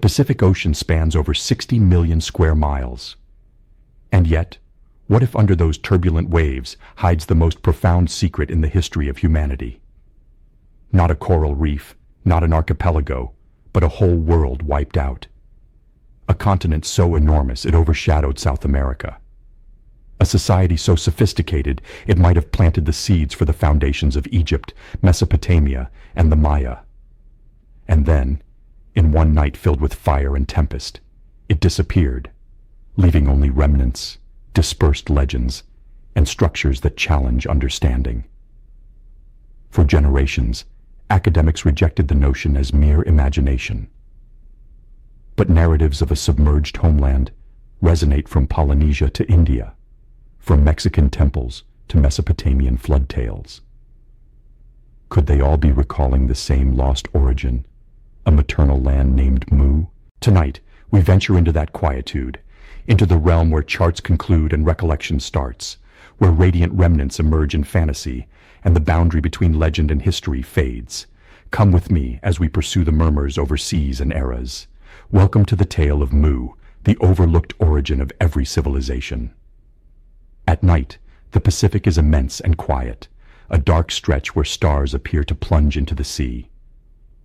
Pacific Ocean spans over 60 million square miles. And yet, what if under those turbulent waves hides the most profound secret in the history of humanity? Not a coral reef, not an archipelago, but a whole world wiped out. A continent so enormous it overshadowed South America. A society so sophisticated it might have planted the seeds for the foundations of Egypt, Mesopotamia, and the Maya. And then, in one night filled with fire and tempest, it disappeared, leaving only remnants, dispersed legends, and structures that challenge understanding. For generations, academics rejected the notion as mere imagination. But narratives of a submerged homeland resonate from Polynesia to India, from Mexican temples to Mesopotamian flood tales. Could they all be recalling the same lost origin, a maternal land named Mu? Tonight, we venture into that quietude, into the realm where charts conclude and recollection starts, where radiant remnants emerge in fantasy, and the boundary between legend and history fades. Come with me as we pursue the murmurs over seas and eras. Welcome to the tale of Mu, the overlooked origin of every civilization. At night, the Pacific is immense and quiet, a dark stretch where stars appear to plunge into the sea.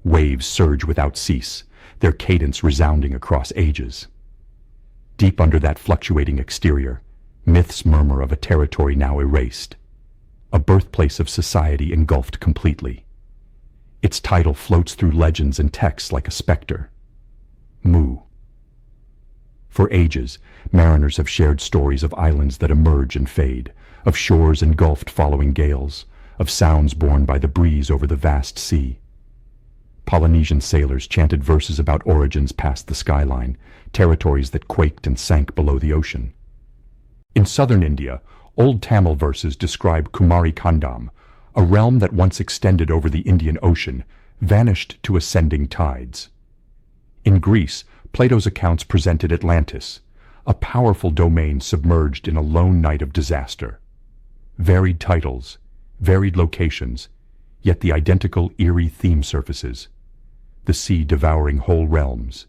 Waves surge without cease, their cadence resounding across ages. Deep under that fluctuating exterior, myths murmur of a territory now erased, a birthplace of society engulfed completely. Its title floats through legends and texts like a specter. Mu. For ages, mariners have shared stories of islands that emerge and fade, of shores engulfed following gales, of sounds borne by the breeze over the vast sea. Polynesian sailors chanted verses about origins past the skyline, territories that quaked and sank below the ocean. In southern India, old Tamil verses describe Kumari Kandam, a realm that once extended over the Indian Ocean, vanished to ascending tides. In Greece, Plato's accounts presented Atlantis, a powerful domain submerged in a lone night of disaster. Varied titles, varied locations, yet the identical eerie theme surfaces, the sea devouring whole realms.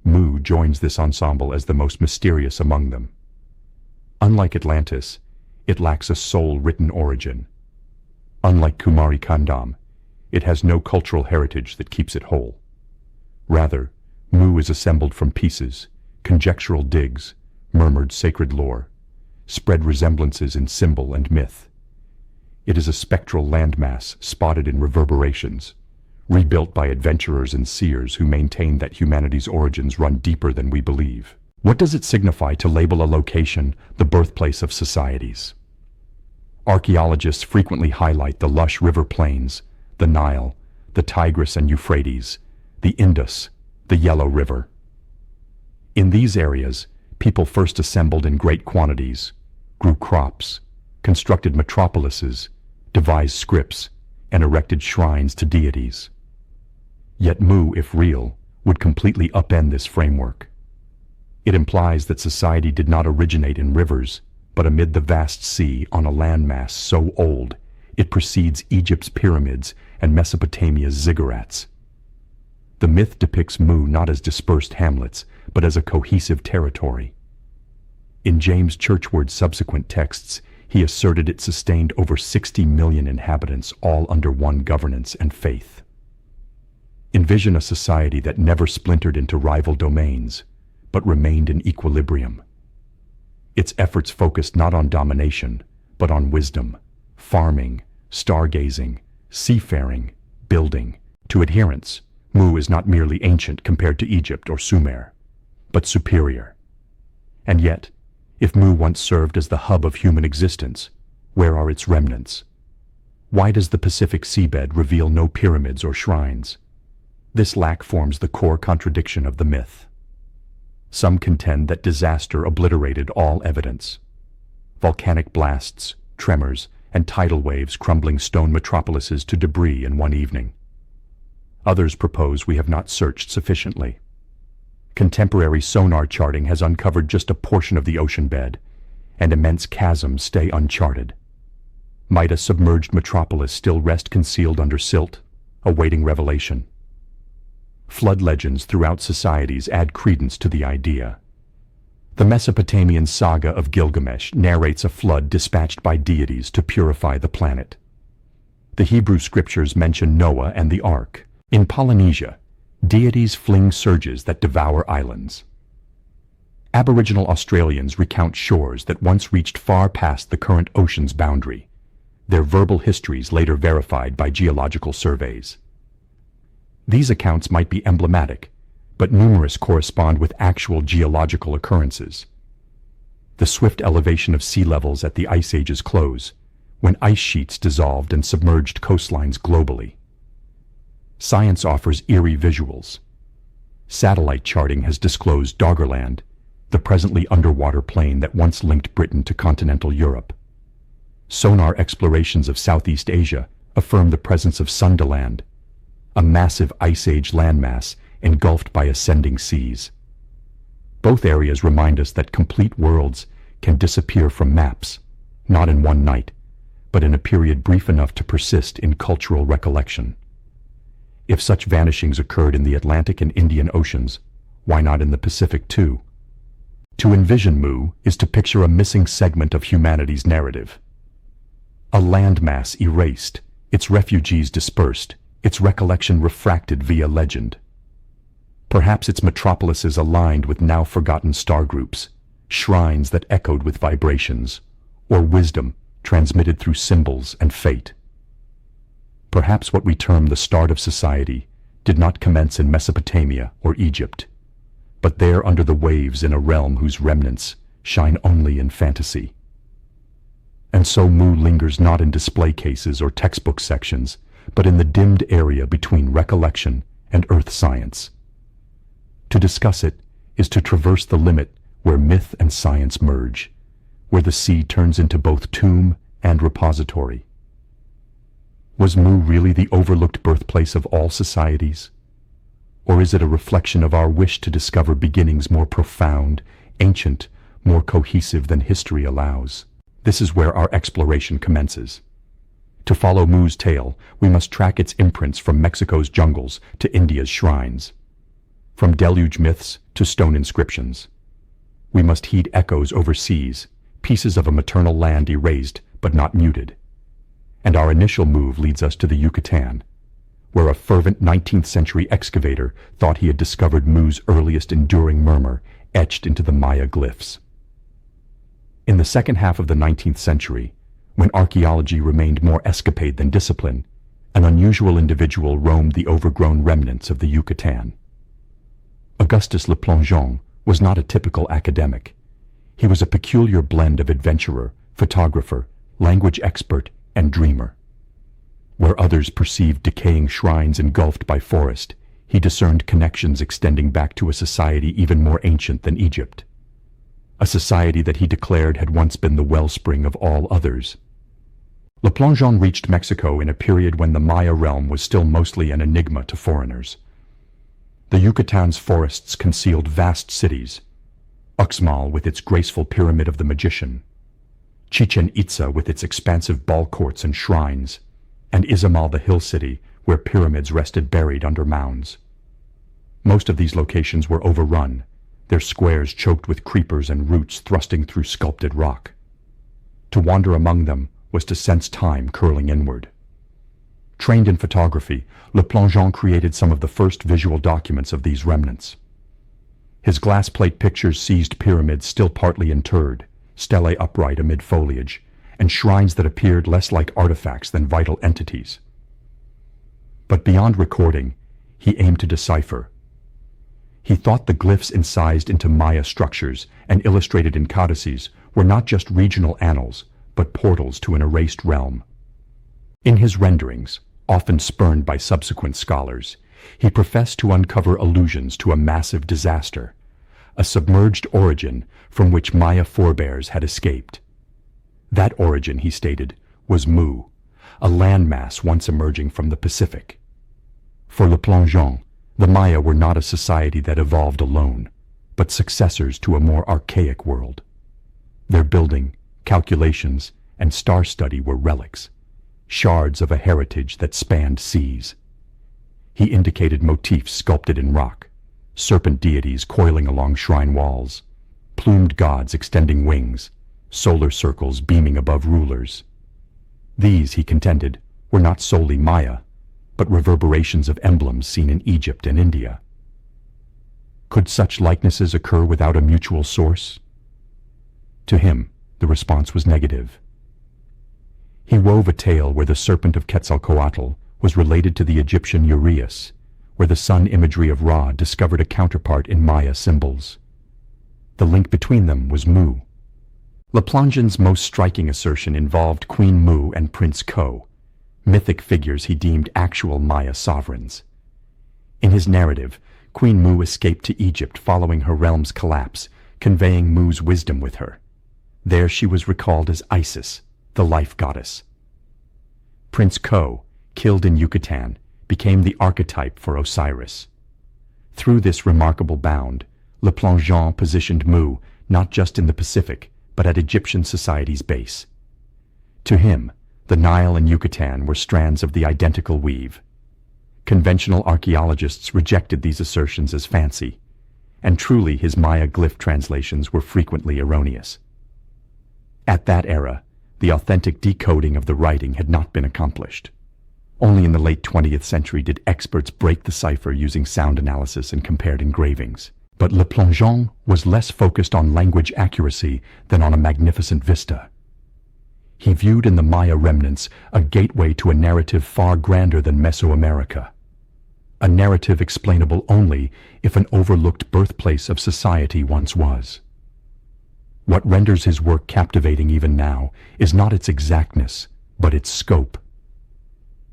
Mu joins this ensemble as the most mysterious among them. Unlike Atlantis, it lacks a soul-written origin. Unlike Kumari Kandam, it has no cultural heritage that keeps it whole. Rather, Mu is assembled from pieces, conjectural digs, murmured sacred lore, spread resemblances in symbol and myth. It is a spectral landmass spotted in reverberations, rebuilt by adventurers and seers who maintain that humanity's origins run deeper than we believe. What does it signify to label a location the birthplace of societies? Archaeologists frequently highlight the lush river plains, the Nile, the Tigris and Euphrates, the Indus, the Yellow River. In these areas, people first assembled in great quantities, grew crops, constructed metropolises, devised scripts, and erected shrines to deities. Yet Mu, if real, would completely upend this framework. It implies that society did not originate in rivers, but amid the vast sea on a landmass so old it precedes Egypt's pyramids and Mesopotamia's ziggurats. The myth depicts Mu not as dispersed hamlets, but as a cohesive territory. In James Churchward's subsequent texts, he asserted it sustained over 60 million inhabitants, all under one governance and faith. Envision a society that never splintered into rival domains, but remained in equilibrium. Its efforts focused not on domination, but on wisdom, farming, stargazing, seafaring, building. To adherents, Mu is not merely ancient compared to Egypt or Sumer, but superior. And yet, if Mu once served as the hub of human existence, where are its remnants? Why does the Pacific seabed reveal no pyramids or shrines? This lack forms the core contradiction of the myth. Some contend that disaster obliterated all evidence. Volcanic blasts, tremors, and tidal waves crumbling stone metropolises to debris in one evening. Others propose we have not searched sufficiently. Contemporary sonar charting has uncovered just a portion of the ocean bed, and immense chasms stay uncharted. Might a submerged metropolis still rest concealed under silt, awaiting revelation? Flood legends throughout societies add credence to the idea. The Mesopotamian saga of Gilgamesh narrates a flood dispatched by deities to purify the planet. The Hebrew scriptures mention Noah and the Ark. In Polynesia, deities fling surges that devour islands. Aboriginal Australians recount shores that once reached far past the current ocean's boundary, their verbal histories later verified by geological surveys. These accounts might be emblematic, but numerous correspond with actual geological occurrences. The swift elevation of sea levels at the Ice Age's close, when ice sheets dissolved and submerged coastlines globally. Science offers eerie visuals. Satellite charting has disclosed Doggerland, the presently underwater plain that once linked Britain to continental Europe. Sonar explorations of Southeast Asia affirm the presence of Sundaland, a massive Ice Age landmass engulfed by ascending seas. Both areas remind us that complete worlds can disappear from maps, not in one night, but in a period brief enough to persist in cultural recollection. If such vanishings occurred in the Atlantic and Indian Oceans, why not in the Pacific too? To envision Mu is to picture a missing segment of humanity's narrative. A landmass erased, its refugees dispersed, its recollection refracted via legend. Perhaps its metropolises aligned with now forgotten star groups, shrines that echoed with vibrations, or wisdom transmitted through symbols and fate. Perhaps what we term the start of society did not commence in Mesopotamia or Egypt, but there under the waves in a realm whose remnants shine only in fantasy. And so Mu lingers not in display cases or textbook sections, but in the dimmed area between recollection and earth science. To discuss it is to traverse the limit where myth and science merge, where the sea turns into both tomb and repository. Was Mu really the overlooked birthplace of all societies? Or is it a reflection of our wish to discover beginnings more profound, ancient, more cohesive than history allows? This is where our exploration commences. To follow Mu's tale, we must track its imprints from Mexico's jungles to India's shrines, from deluge myths to stone inscriptions. We must heed echoes overseas, pieces of a maternal land erased but not muted. And our initial move leads us to the Yucatan, where a fervent 19th century excavator thought he had discovered Mu's earliest enduring murmur etched into the Maya glyphs. In the second half of the 19th century, when archaeology remained more escapade than discipline, an unusual individual roamed the overgrown remnants of the Yucatan. Augustus Le Plongeon was not a typical academic. He was a peculiar blend of adventurer, photographer, language expert, and dreamer. Where others perceived decaying shrines engulfed by forest, he discerned connections extending back to a society even more ancient than Egypt. A society that he declared had once been the wellspring of all others. Le Plongeon reached Mexico in a period when the Maya realm was still mostly an enigma to foreigners. The Yucatan's forests concealed vast cities, Uxmal with its graceful pyramid of the magician, Chichen Itza with its expansive ball courts and shrines, and Izamal the hill city where pyramids rested buried under mounds. Most of these locations were overrun, their squares choked with creepers and roots thrusting through sculpted rock. To wander among them was to sense time curling inward. Trained in photography, Le Plongeon created some of the first visual documents of these remnants. His glass plate pictures seized pyramids still partly interred, stelae upright amid foliage, and shrines that appeared less like artifacts than vital entities. But beyond recording, he aimed to decipher. He thought the glyphs incised into Maya structures and illustrated in codices were not just regional annals, but portals to an erased realm. In his renderings, often spurned by subsequent scholars, he professed to uncover allusions to a massive disaster, a submerged origin from which Maya forebears had escaped. That origin, he stated, was Mu, a landmass once emerging from the Pacific. For Le Plongeon, the Maya were not a society that evolved alone, but successors to a more archaic world. Their building, calculations, and star study were relics, shards of a heritage that spanned seas. He indicated motifs sculpted in rock, serpent deities coiling along shrine walls, plumed gods extending wings, solar circles beaming above rulers. These, he contended, were not solely Maya, but reverberations of emblems seen in Egypt and India. Could such likenesses occur without a mutual source? To him, the response was negative. He wove a tale where the serpent of Quetzalcoatl was related to the Egyptian Uraeus, where the sun imagery of Ra discovered a counterpart in Maya symbols. The link between them was Mu. Le Plongeon's most striking assertion involved Queen Mu and Prince Ko, mythic figures he deemed actual Maya sovereigns. In his narrative, Queen Mu escaped to Egypt following her realm's collapse, conveying Mu's wisdom with her. There she was recalled as Isis, the life goddess. Prince Ko, killed in Yucatan, became the archetype for Osiris. Through this remarkable bound, Le Plongeon positioned Mu not just in the Pacific, but at Egyptian society's base. To him, the Nile and Yucatan were strands of the identical weave. Conventional archaeologists rejected these assertions as fancy, and truly his Maya glyph translations were frequently erroneous. At that era, the authentic decoding of the writing had not been accomplished. Only in the late 20th century did experts break the cipher using sound analysis and compared engravings. But Le Plongeon was less focused on language accuracy than on a magnificent vista. He viewed in the Maya remnants a gateway to a narrative far grander than Mesoamerica. A narrative explainable only if an overlooked birthplace of society once was. What renders his work captivating even now is not its exactness, but its scope.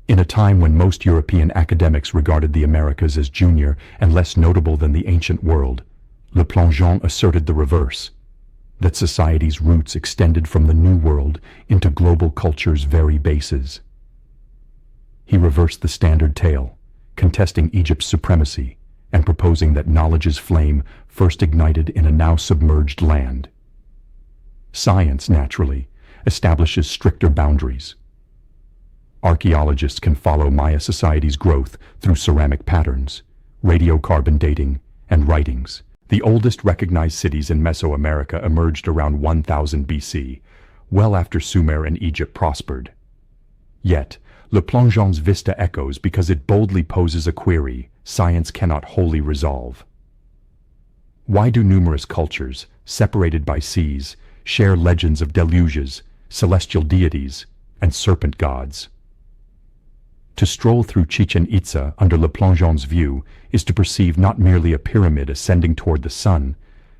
In a time when most European academics regarded the Americas as junior and less notable than the ancient world, Le Plongeon asserted the reverse, that society's roots extended from the New World into global culture's very bases. He reversed the standard tale, contesting Egypt's supremacy and proposing that knowledge's flame first ignited in a now submerged land. Science, naturally, establishes stricter boundaries. Archaeologists can follow Maya society's growth through ceramic patterns, radiocarbon dating, and writings. The oldest recognized cities in Mesoamerica emerged around 1000 BC, well after Sumer and Egypt prospered. Yet, Le Plongeon's vista echoes because it boldly poses a query science cannot wholly resolve. Why do numerous cultures, separated by seas, share legends of deluges, celestial deities, and serpent gods? To stroll through Chichen Itza under Le Plongeon's view is to perceive not merely a pyramid ascending toward the sun,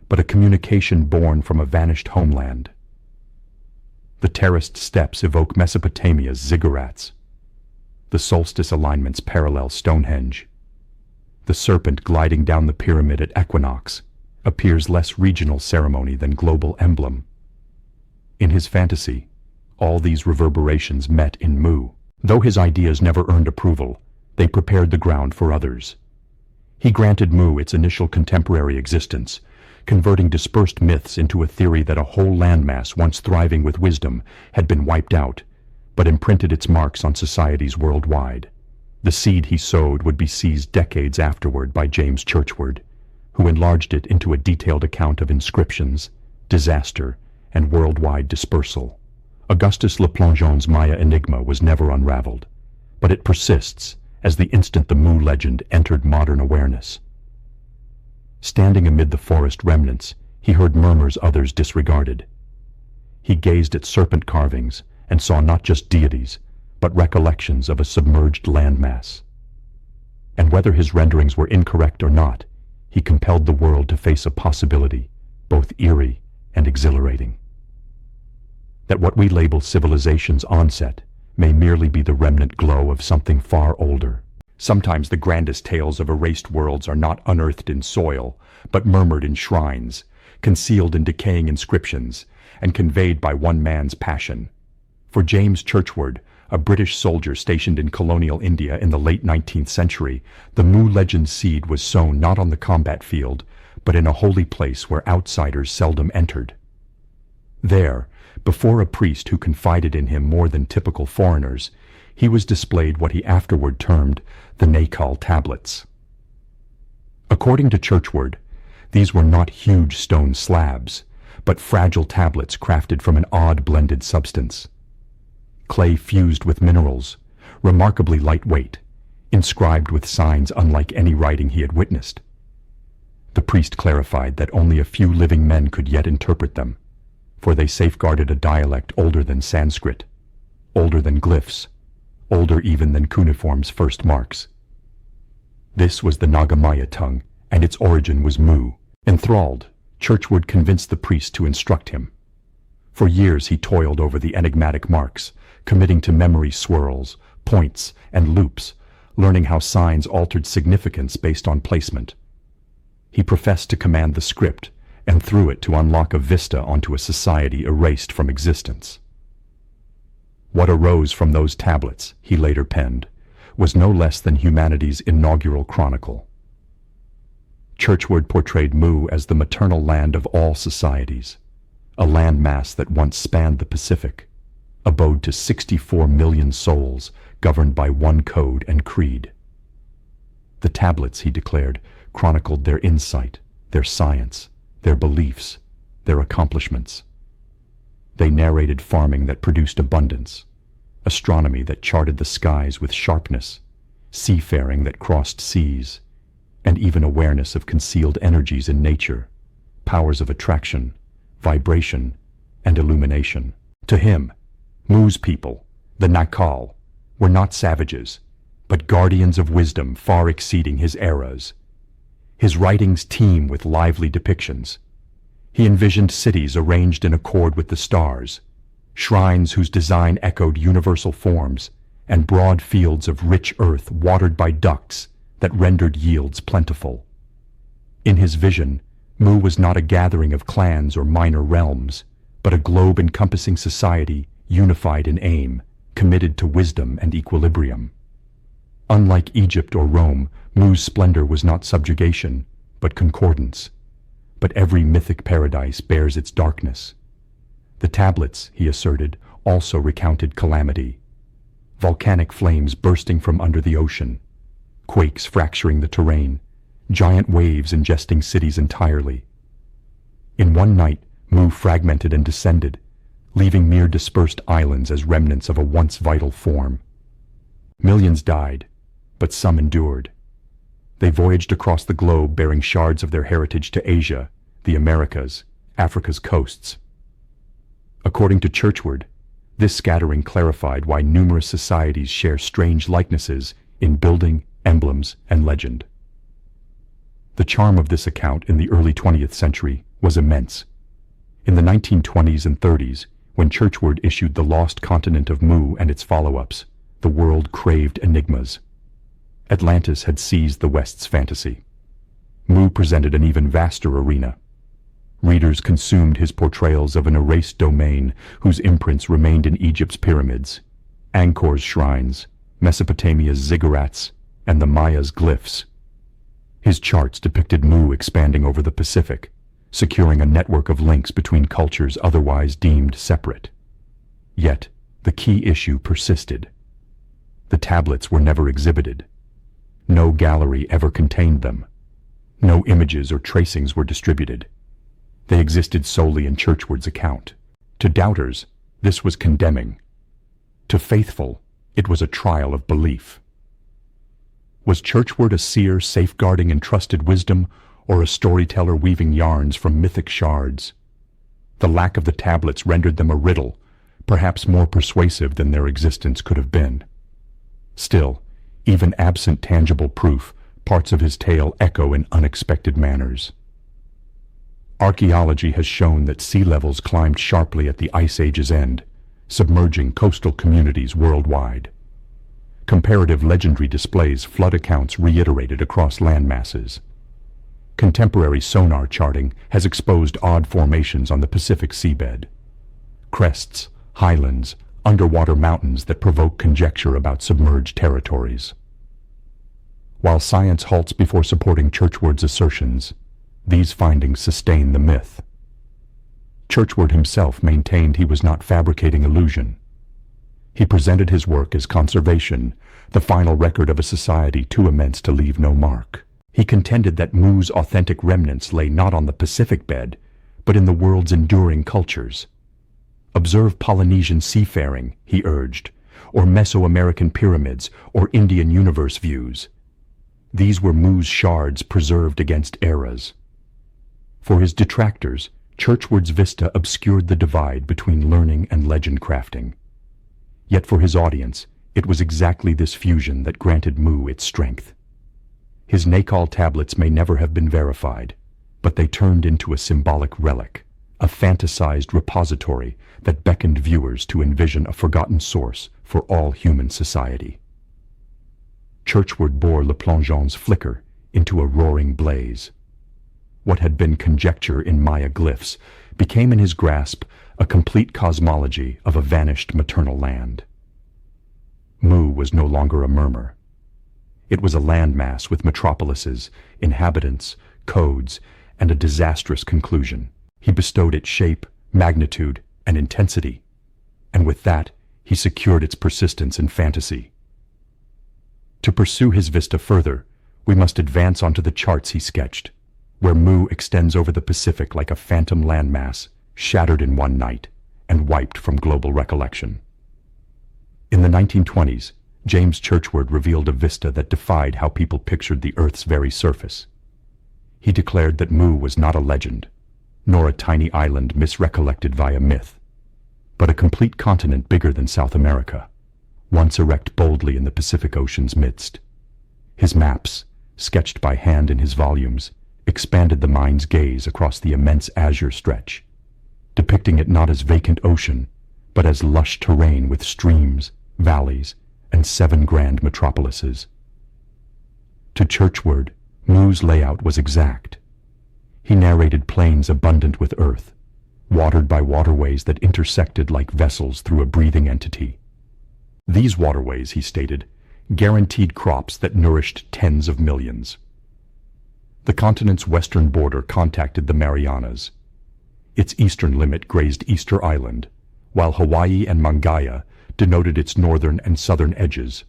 but a communication born from a vanished homeland. The terraced steps evoke Mesopotamia's ziggurats. The solstice alignments parallel Stonehenge. The serpent gliding down the pyramid at equinox appears less regional ceremony than global emblem. In his fantasy, all these reverberations met in Mu. Though his ideas never earned approval, they prepared the ground for others. He granted Mu its initial contemporary existence, converting dispersed myths into a theory that a whole landmass once thriving with wisdom had been wiped out, but imprinted its marks on societies worldwide. The seed he sowed would be seized decades afterward by James Churchward, who enlarged it into a detailed account of inscriptions, disaster, and worldwide dispersal. Augustus Le Plongeon's Maya enigma was never unraveled, but it persists as the instant the Mu legend entered modern awareness. Standing amid the forest remnants, he heard murmurs others disregarded. He gazed at serpent carvings and saw not just deities, but recollections of a submerged landmass. And whether his renderings were incorrect or not, he compelled the world to face a possibility, both eerie and exhilarating. That what we label civilization's onset may merely be the remnant glow of something far older. Sometimes the grandest tales of erased worlds are not unearthed in soil, but murmured in shrines, concealed in decaying inscriptions, and conveyed by one man's passion. For James Churchward, a British soldier stationed in colonial India in the late 19th century, the Mu legend seed was sown not on the combat field, but in a holy place where outsiders seldom entered. There, before a priest who confided in him more than typical foreigners, he was displayed what he afterward termed the Nakal tablets. According to Churchward, these were not huge stone slabs, but fragile tablets crafted from an odd blended substance. Clay fused with minerals, remarkably lightweight, inscribed with signs unlike any writing he had witnessed. The priest clarified that only a few living men could yet interpret them, for they safeguarded a dialect older than Sanskrit, older than glyphs, older even than cuneiform's first marks. This was the Nagamaya tongue, and its origin was Mu. Enthralled, Churchward convinced the priest to instruct him. For years he toiled over the enigmatic marks, committing to memory swirls, points, and loops, learning how signs altered significance based on placement. He professed to command the script, and through it to unlock a vista onto a society erased from existence. What arose from those tablets, he later penned, was no less than humanity's inaugural chronicle. Churchward portrayed Mu as the maternal land of all societies, a landmass that once spanned the Pacific, abode to 64 million souls governed by one code and creed. The tablets, he declared, chronicled their insight, their science, their beliefs, their accomplishments. They narrated farming that produced abundance, astronomy that charted the skies with sharpness, seafaring that crossed seas, and even awareness of concealed energies in nature, powers of attraction, vibration, and illumination. To him, Mu's people, the Nakal, were not savages, but guardians of wisdom far exceeding his eras. His writings teem with lively depictions. He envisioned cities arranged in accord with the stars, shrines whose design echoed universal forms, and broad fields of rich earth watered by ducts that rendered yields plentiful. In his vision, Mu was not a gathering of clans or minor realms, but a globe-encompassing society unified in aim, committed to wisdom and equilibrium. Unlike Egypt or Rome, Mu's splendor was not subjugation, but concordance. But every mythic paradise bears its darkness. The tablets, he asserted, also recounted calamity. Volcanic flames bursting from under the ocean, quakes fracturing the terrain, giant waves ingesting cities entirely. In one night, Mu fragmented and descended, leaving mere dispersed islands as remnants of a once vital form. Millions died, but some endured. They voyaged across the globe bearing shards of their heritage to Asia, the Americas, Africa's coasts. According to Churchward, this scattering clarified why numerous societies share strange likenesses in building, emblems, and legend. The charm of this account in the early 20th century was immense. In the 1920s and 30s, when Churchward issued The Lost Continent of Mu and its follow-ups, the world craved enigmas. Atlantis had seized the West's fantasy. Mu presented an even vaster arena. Readers consumed his portrayals of an erased domain whose imprints remained in Egypt's pyramids, Angkor's shrines, Mesopotamia's ziggurats, and the Maya's glyphs. His charts depicted Mu expanding over the Pacific, securing a network of links between cultures otherwise deemed separate. Yet, the key issue persisted. The tablets were never exhibited. No gallery ever contained them. No images or tracings were distributed. They existed solely in Churchward's account. To doubters, this was condemning. To faithful, it was a trial of belief. Was Churchward a seer safeguarding entrusted wisdom, or a storyteller weaving yarns from mythic shards? The lack of the tablets rendered them a riddle, perhaps more persuasive than their existence could have been. Still, even absent tangible proof, parts of his tale echo in unexpected manners. Archaeology has shown that sea levels climbed sharply at the Ice Age's end, submerging coastal communities worldwide. Comparative legendary displays flood accounts reiterated across land masses. Contemporary sonar charting has exposed odd formations on the Pacific seabed. Crests, highlands, underwater mountains that provoke conjecture about submerged territories. While science halts before supporting Churchward's assertions, these findings sustain the myth. Churchward himself maintained he was not fabricating illusion. He presented his work as conservation, the final record of a society too immense to leave no mark. He contended that Mu's authentic remnants lay not on the Pacific bed, but in the world's enduring cultures. Observe Polynesian seafaring, he urged, or Mesoamerican pyramids, or Indian universe views. These were Mu's shards preserved against eras. For his detractors, Churchward's vista obscured the divide between learning and legend crafting. Yet for his audience, it was exactly this fusion that granted Mu its strength. His Nakal tablets may never have been verified, but they turned into a symbolic relic, a fantasized repository that beckoned viewers to envision a forgotten source for all human society. Churchward bore Le Plongeon's flicker into a roaring blaze. What had been conjecture in Maya glyphs became in his grasp a complete cosmology of a vanished maternal land. Mu was no longer a murmur. It was a landmass with metropolises, inhabitants, codes, and a disastrous conclusion. He bestowed it shape, magnitude, and intensity, and with that, he secured its persistence in fantasy. To pursue his vista further, we must advance onto the charts he sketched, where Mu extends over the Pacific like a phantom landmass, shattered in one night, and wiped from global recollection. In the 1920s, James Churchward revealed a vista that defied how people pictured the Earth's very surface. He declared that Mu was not a legend, nor a tiny island misrecollected via myth, but a complete continent bigger than South America, once erect boldly in the Pacific Ocean's midst. His maps, sketched by hand in his volumes, expanded the mind's gaze across the immense azure stretch, depicting it not as vacant ocean, but as lush terrain with streams, valleys, and 7 grand metropolises. To Churchward, Mu's layout was exact. He narrated plains abundant with earth, watered by waterways that intersected like vessels through a breathing entity. These waterways, he stated, guaranteed crops that nourished tens of millions. The continent's western border contacted the Marianas. Its eastern limit grazed Easter Island, while Hawaii and Mangaya denoted its northern and southern edges.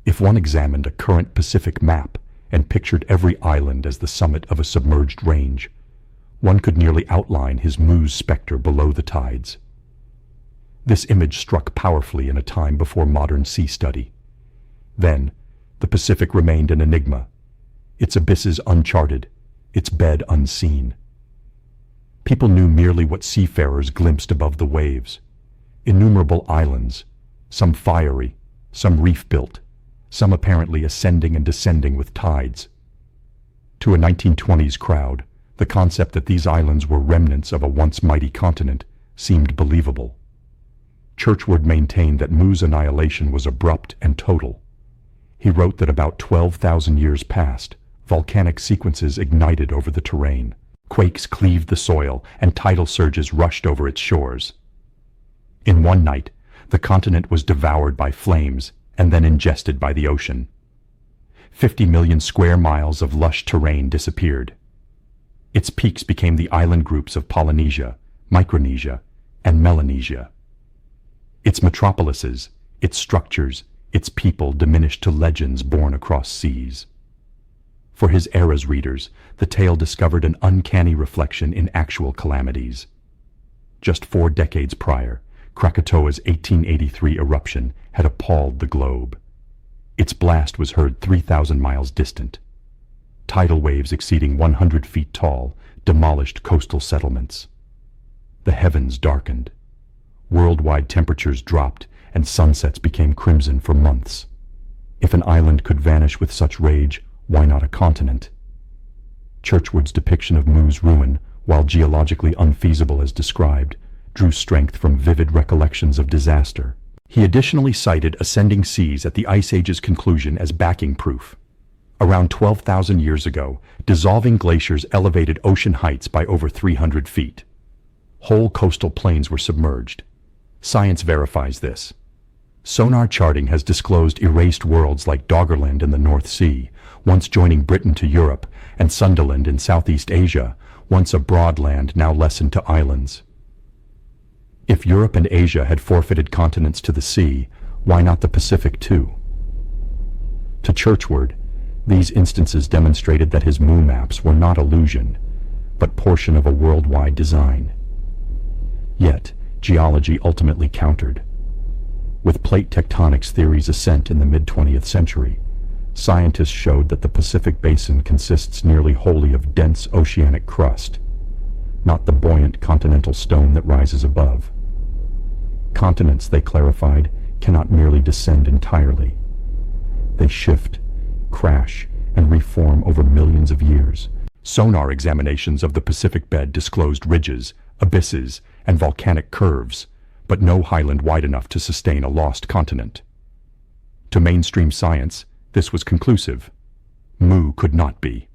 If one examined a current Pacific map and pictured every island as the summit of a submerged range, one could nearly outline his Mu's specter below the tides. This image struck powerfully in a time before modern sea study. Then, the Pacific remained an enigma, its abysses uncharted, its bed unseen. People knew merely what seafarers glimpsed above the waves: innumerable islands, some fiery, some reef-built, some apparently ascending and descending with tides. To a 1920s crowd, the concept that these islands were remnants of a once mighty continent seemed believable. Churchward maintained that Mu's annihilation was abrupt and total. He wrote that about 12,000 years past, volcanic sequences ignited over the terrain. Quakes cleaved the soil, and tidal surges rushed over its shores. In one night, the continent was devoured by flames and then ingested by the ocean. 50 million square miles of lush terrain disappeared. Its peaks became the island groups of Polynesia, Micronesia, and Melanesia. Its metropolises, its structures, its people diminished to legends born across seas. For his era's readers, the tale discovered an uncanny reflection in actual calamities. Just 4 decades prior, Krakatoa's 1883 eruption had appalled the globe. Its blast was heard 3,000 miles distant. Tidal waves exceeding 100 feet tall demolished coastal settlements. The heavens darkened. Worldwide temperatures dropped, and sunsets became crimson for months. If an island could vanish with such rage, why not a continent? Churchward's depiction of Mu's ruin, while geologically unfeasible as described, drew strength from vivid recollections of disaster. He additionally cited ascending seas at the Ice Age's conclusion as backing proof. Around 12,000 years ago, dissolving glaciers elevated ocean heights by over 300 feet. Whole coastal plains were submerged. Science verifies this. Sonar charting has disclosed erased worlds like Doggerland in the North Sea, once joining Britain to Europe, and Sunderland in Southeast Asia, once a broad land now lessened to islands. If Europe and Asia had forfeited continents to the sea, why not the Pacific too? To Churchward, these instances demonstrated that his Mu maps were not illusion, but portion of a worldwide design. Yet, geology ultimately countered. With plate tectonics theory's ascent in the mid-20th century, scientists showed that the Pacific Basin consists nearly wholly of dense oceanic crust, not the buoyant continental stone that rises above. Continents, they clarified, cannot merely descend entirely. They shift, crash, and reform over millions of years. Sonar examinations of the Pacific bed disclosed ridges, abysses, and volcanic curves, but no highland wide enough to sustain a lost continent. To mainstream science, this was conclusive. Mu could not be.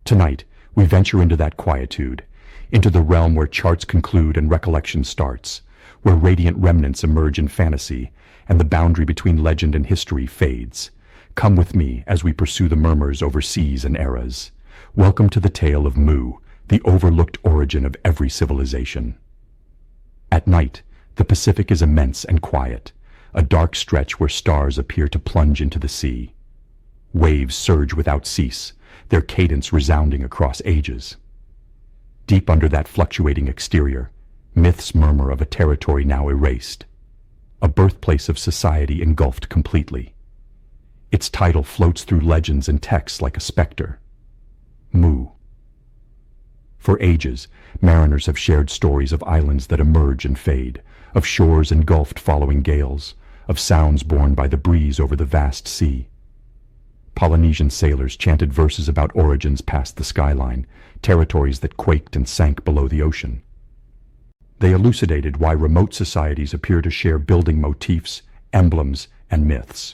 Tonight, we venture into that quietude, into the realm where charts conclude and recollection starts, where radiant remnants emerge in fantasy, and the boundary between legend and history fades. Come with me as we pursue the murmurs over seas and eras. Welcome to the tale of Mu, the overlooked origin of every civilization. At night, the Pacific is immense and quiet, a dark stretch where stars appear to plunge into the sea. Waves surge without cease, their cadence resounding across ages. Deep under that fluctuating exterior, myths murmur of a territory now erased, a birthplace of society engulfed completely. Its title floats through legends and texts like a specter. Mu. For ages, mariners have shared stories of islands that emerge and fade, of shores engulfed following gales, of sounds borne by the breeze over the vast sea. Polynesian sailors chanted verses about origins past the skyline, territories that quaked and sank below the ocean. They elucidated why remote societies appear to share building motifs, emblems, and myths.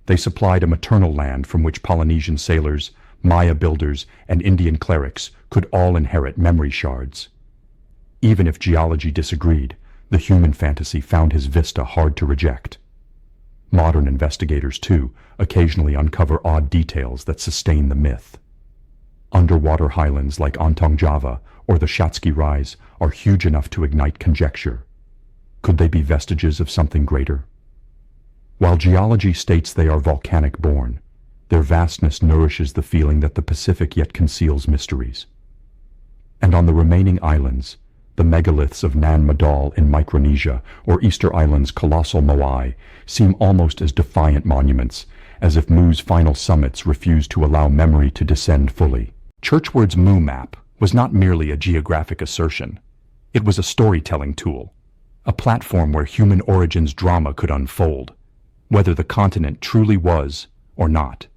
They supplied a maternal land from which Polynesian sailors, Maya builders, and Indian clerics could all inherit memory shards. Even if geology disagreed, the human fantasy found his vista hard to reject. Modern investigators, too, occasionally uncover odd details that sustain the myth. Underwater highlands like Ontong Java or the Shatsky Rise are huge enough to ignite conjecture. Could they be vestiges of something greater? While geology states they are volcanic-born, their vastness nourishes the feeling that the Pacific yet conceals mysteries. And on the remaining islands, the megaliths of Nan Madol in Micronesia or Easter Island's colossal Moai seem almost as defiant monuments, as if Mu's final summits refuse to allow memory to descend fully. Churchward's Mu map was not merely a geographic assertion. It was a storytelling tool, a platform where human origins drama could unfold, whether the continent truly was or not.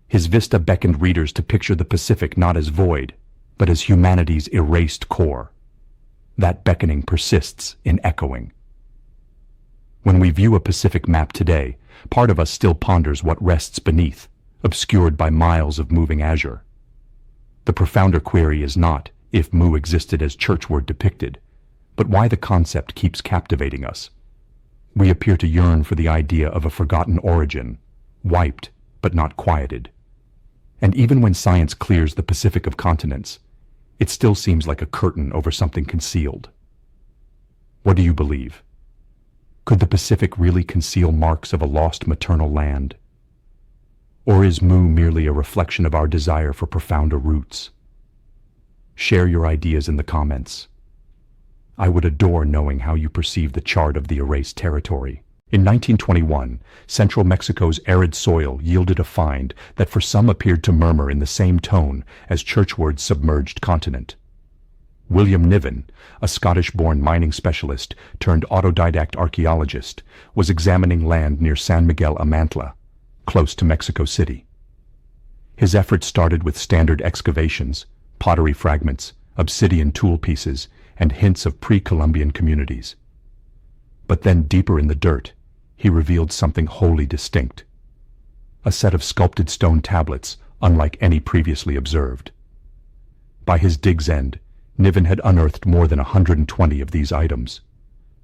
His vista beckoned readers to picture the Pacific not as void, but as humanity's erased core. That beckoning persists in echoing. When we view a Pacific map today, part of us still ponders what rests beneath, obscured by miles of moving azure. The profounder query is not if Mu existed as Churchward depicted, but why the concept keeps captivating us. We appear to yearn for the idea of a forgotten origin, wiped but not quieted. And even when science clears the Pacific of continents, it still seems like a curtain over something concealed. What do you believe? Could the Pacific really conceal marks of a lost maternal land? Or is Mu merely a reflection of our desire for profounder roots? Share your ideas in the comments. I would adore knowing how you perceive the chart of the erased territory. In 1921, central Mexico's arid soil yielded a find that for some appeared to murmur in the same tone as Churchward's submerged continent. William Niven, a Scottish-born mining specialist turned autodidact archaeologist, was examining land near San Miguel Amantla, close to Mexico City. His efforts started with standard excavations, pottery fragments, obsidian tool pieces, and hints of pre-Columbian communities. But then deeper in the dirt, he revealed something wholly distinct. A set of sculpted stone tablets, unlike any previously observed. By his dig's end, Niven had unearthed more than 120 of these items,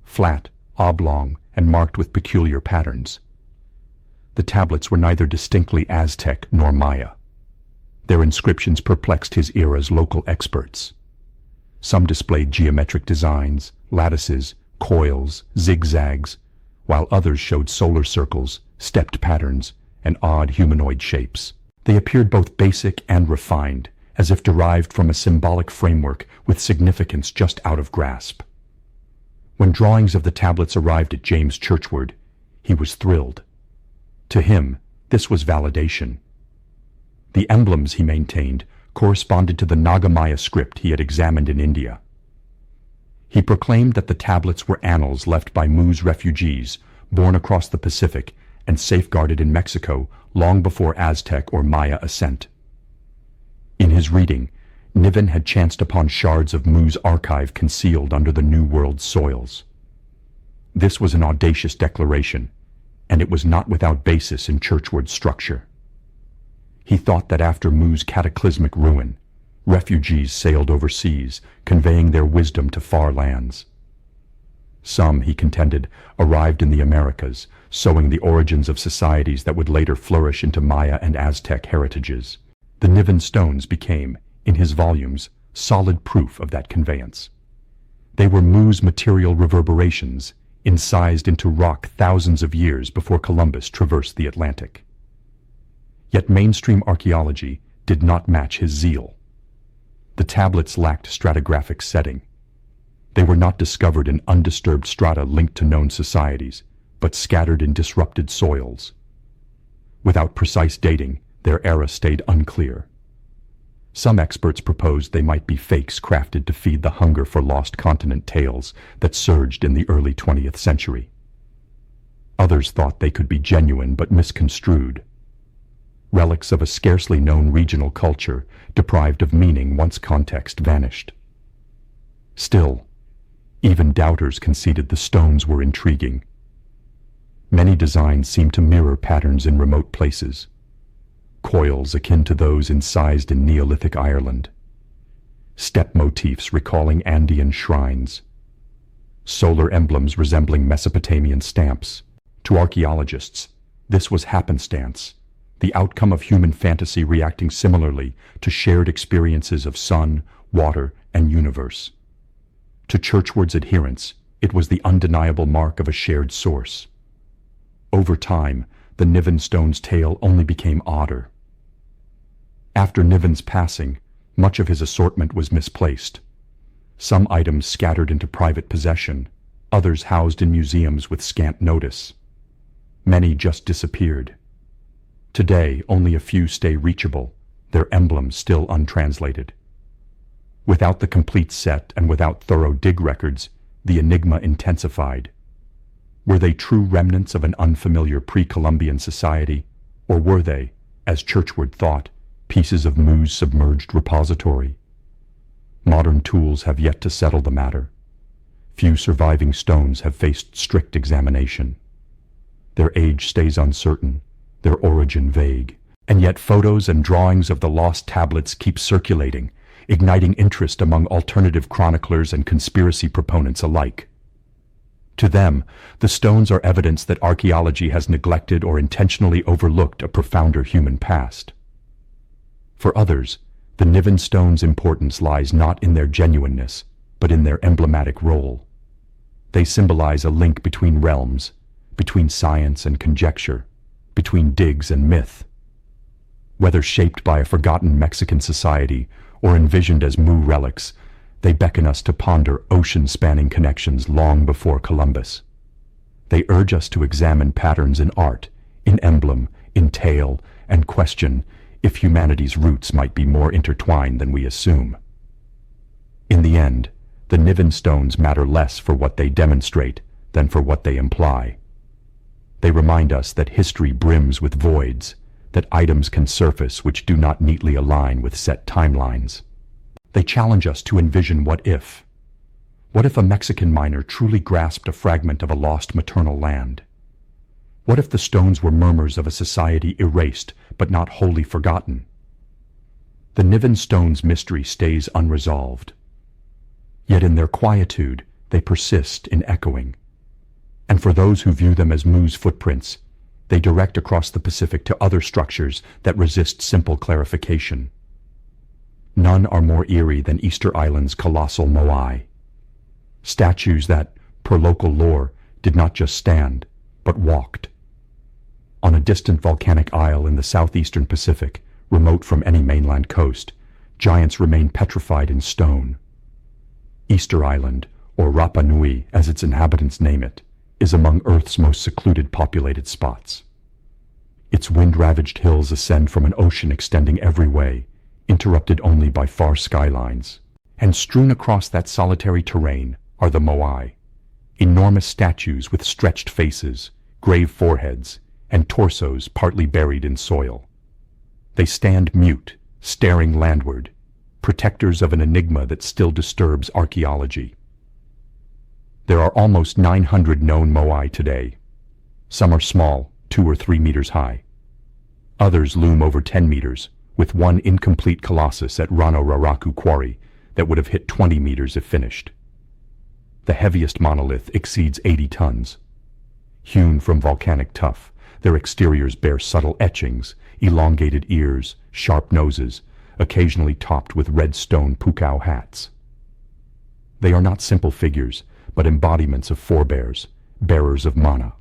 flat, oblong, and marked with peculiar patterns. The tablets were neither distinctly Aztec nor Maya. Their inscriptions perplexed his era's local experts. Some displayed geometric designs, lattices, coils, zigzags, while others showed solar circles, stepped patterns, and odd humanoid shapes. They appeared both basic and refined, as if derived from a symbolic framework with significance just out of grasp. When drawings of the tablets arrived at James Churchward, he was thrilled. To him, this was validation. The emblems, he maintained, corresponded to the Nagamaya script he had examined in India. He proclaimed that the tablets were annals left by Mu's refugees, born across the Pacific and safeguarded in Mexico long before Aztec or Maya ascent. In his reading, Niven had chanced upon shards of Mu's archive concealed under the New World's soils. This was an audacious declaration, and it was not without basis in Churchward's structure. He thought that after Mu's cataclysmic ruin, refugees sailed overseas, conveying their wisdom to far lands. Some, he contended, arrived in the Americas, sowing the origins of societies that would later flourish into Maya and Aztec heritages. The Niven stones became, in his volumes, solid proof of that conveyance. They were Mu's material reverberations, incised into rock thousands of years before Columbus traversed the Atlantic. Yet mainstream archaeology did not match his zeal. The tablets lacked stratigraphic setting. They were not discovered in undisturbed strata linked to known societies, but scattered in disrupted soils. Without precise dating, their era stayed unclear. Some experts proposed they might be fakes crafted to feed the hunger for lost continent tales that surged in the early 20th century. Others thought they could be genuine but misconstrued. Relics of a scarcely known regional culture, deprived of meaning once context vanished. Still, even doubters conceded the stones were intriguing. Many designs seemed to mirror patterns in remote places. Coils akin to those incised in Neolithic Ireland. Step motifs recalling Andean shrines. Solar emblems resembling Mesopotamian stamps. To archaeologists, this was happenstance, the outcome of human fantasy reacting similarly to shared experiences of sun, water, and universe. To Churchward's adherents, it was the undeniable mark of a shared source. Over time, the Niven stone's tale only became odder. After Niven's passing, much of his assortment was misplaced. Some items scattered into private possession, others housed in museums with scant notice. Many just disappeared. Today, only a few stay reachable, their emblems still untranslated. Without the complete set and without thorough dig records, the enigma intensified. Were they true remnants of an unfamiliar pre-Columbian society, or were they, as Churchward thought, pieces of Mu's submerged repository? Modern tools have yet to settle the matter. Few surviving stones have faced strict examination. Their age stays uncertain, their origin vague, and yet photos and drawings of the lost tablets keep circulating, igniting interest among alternative chroniclers and conspiracy proponents alike. To them, the stones are evidence that archaeology has neglected or intentionally overlooked a profounder human past. For others, the Niven stones' importance lies not in their genuineness, but in their emblematic role. They symbolize a link between realms, between science and conjecture, between digs and myth. Whether shaped by a forgotten Mexican society or envisioned as Mu relics, they beckon us to ponder ocean-spanning connections long before Columbus. They urge us to examine patterns in art, in emblem, in tale, and question if humanity's roots might be more intertwined than we assume. In the end, the Niven stones matter less for what they demonstrate than for what they imply. They remind us that history brims with voids, that items can surface which do not neatly align with set timelines. They challenge us to envision what if. What if a Mexican miner truly grasped a fragment of a lost maternal land? What if the stones were murmurs of a society erased but not wholly forgotten? The Niven stones' mystery stays unresolved. Yet in their quietude, they persist in echoing. And for those who view them as Mu's footprints, they direct across the Pacific to other structures that resist simple clarification. None are more eerie than Easter Island's colossal Moai. Statues that, per local lore, did not just stand, but walked. On a distant volcanic isle in the southeastern Pacific, remote from any mainland coast, giants remain petrified in stone. Easter Island, or Rapa Nui as its inhabitants name it, is among Earth's most secluded populated spots. Its wind-ravaged hills ascend from an ocean extending every way, interrupted only by far skylines. And strewn across that solitary terrain are the Moai, enormous statues with stretched faces, grave foreheads, and torsos partly buried in soil. They stand mute, staring landward, protectors of an enigma that still disturbs archaeology. There are almost 900 known Moai today. Some are small, 2 or 3 meters high. Others loom over 10 meters, with one incomplete colossus at Rano Raraku Quarry that would have hit 20 meters if finished. The heaviest monolith exceeds 80 tons. Hewn from volcanic tuff, their exteriors bear subtle etchings, elongated ears, sharp noses, occasionally topped with red stone pukao hats. They are not simple figures, but embodiments of forebears, bearers of mana,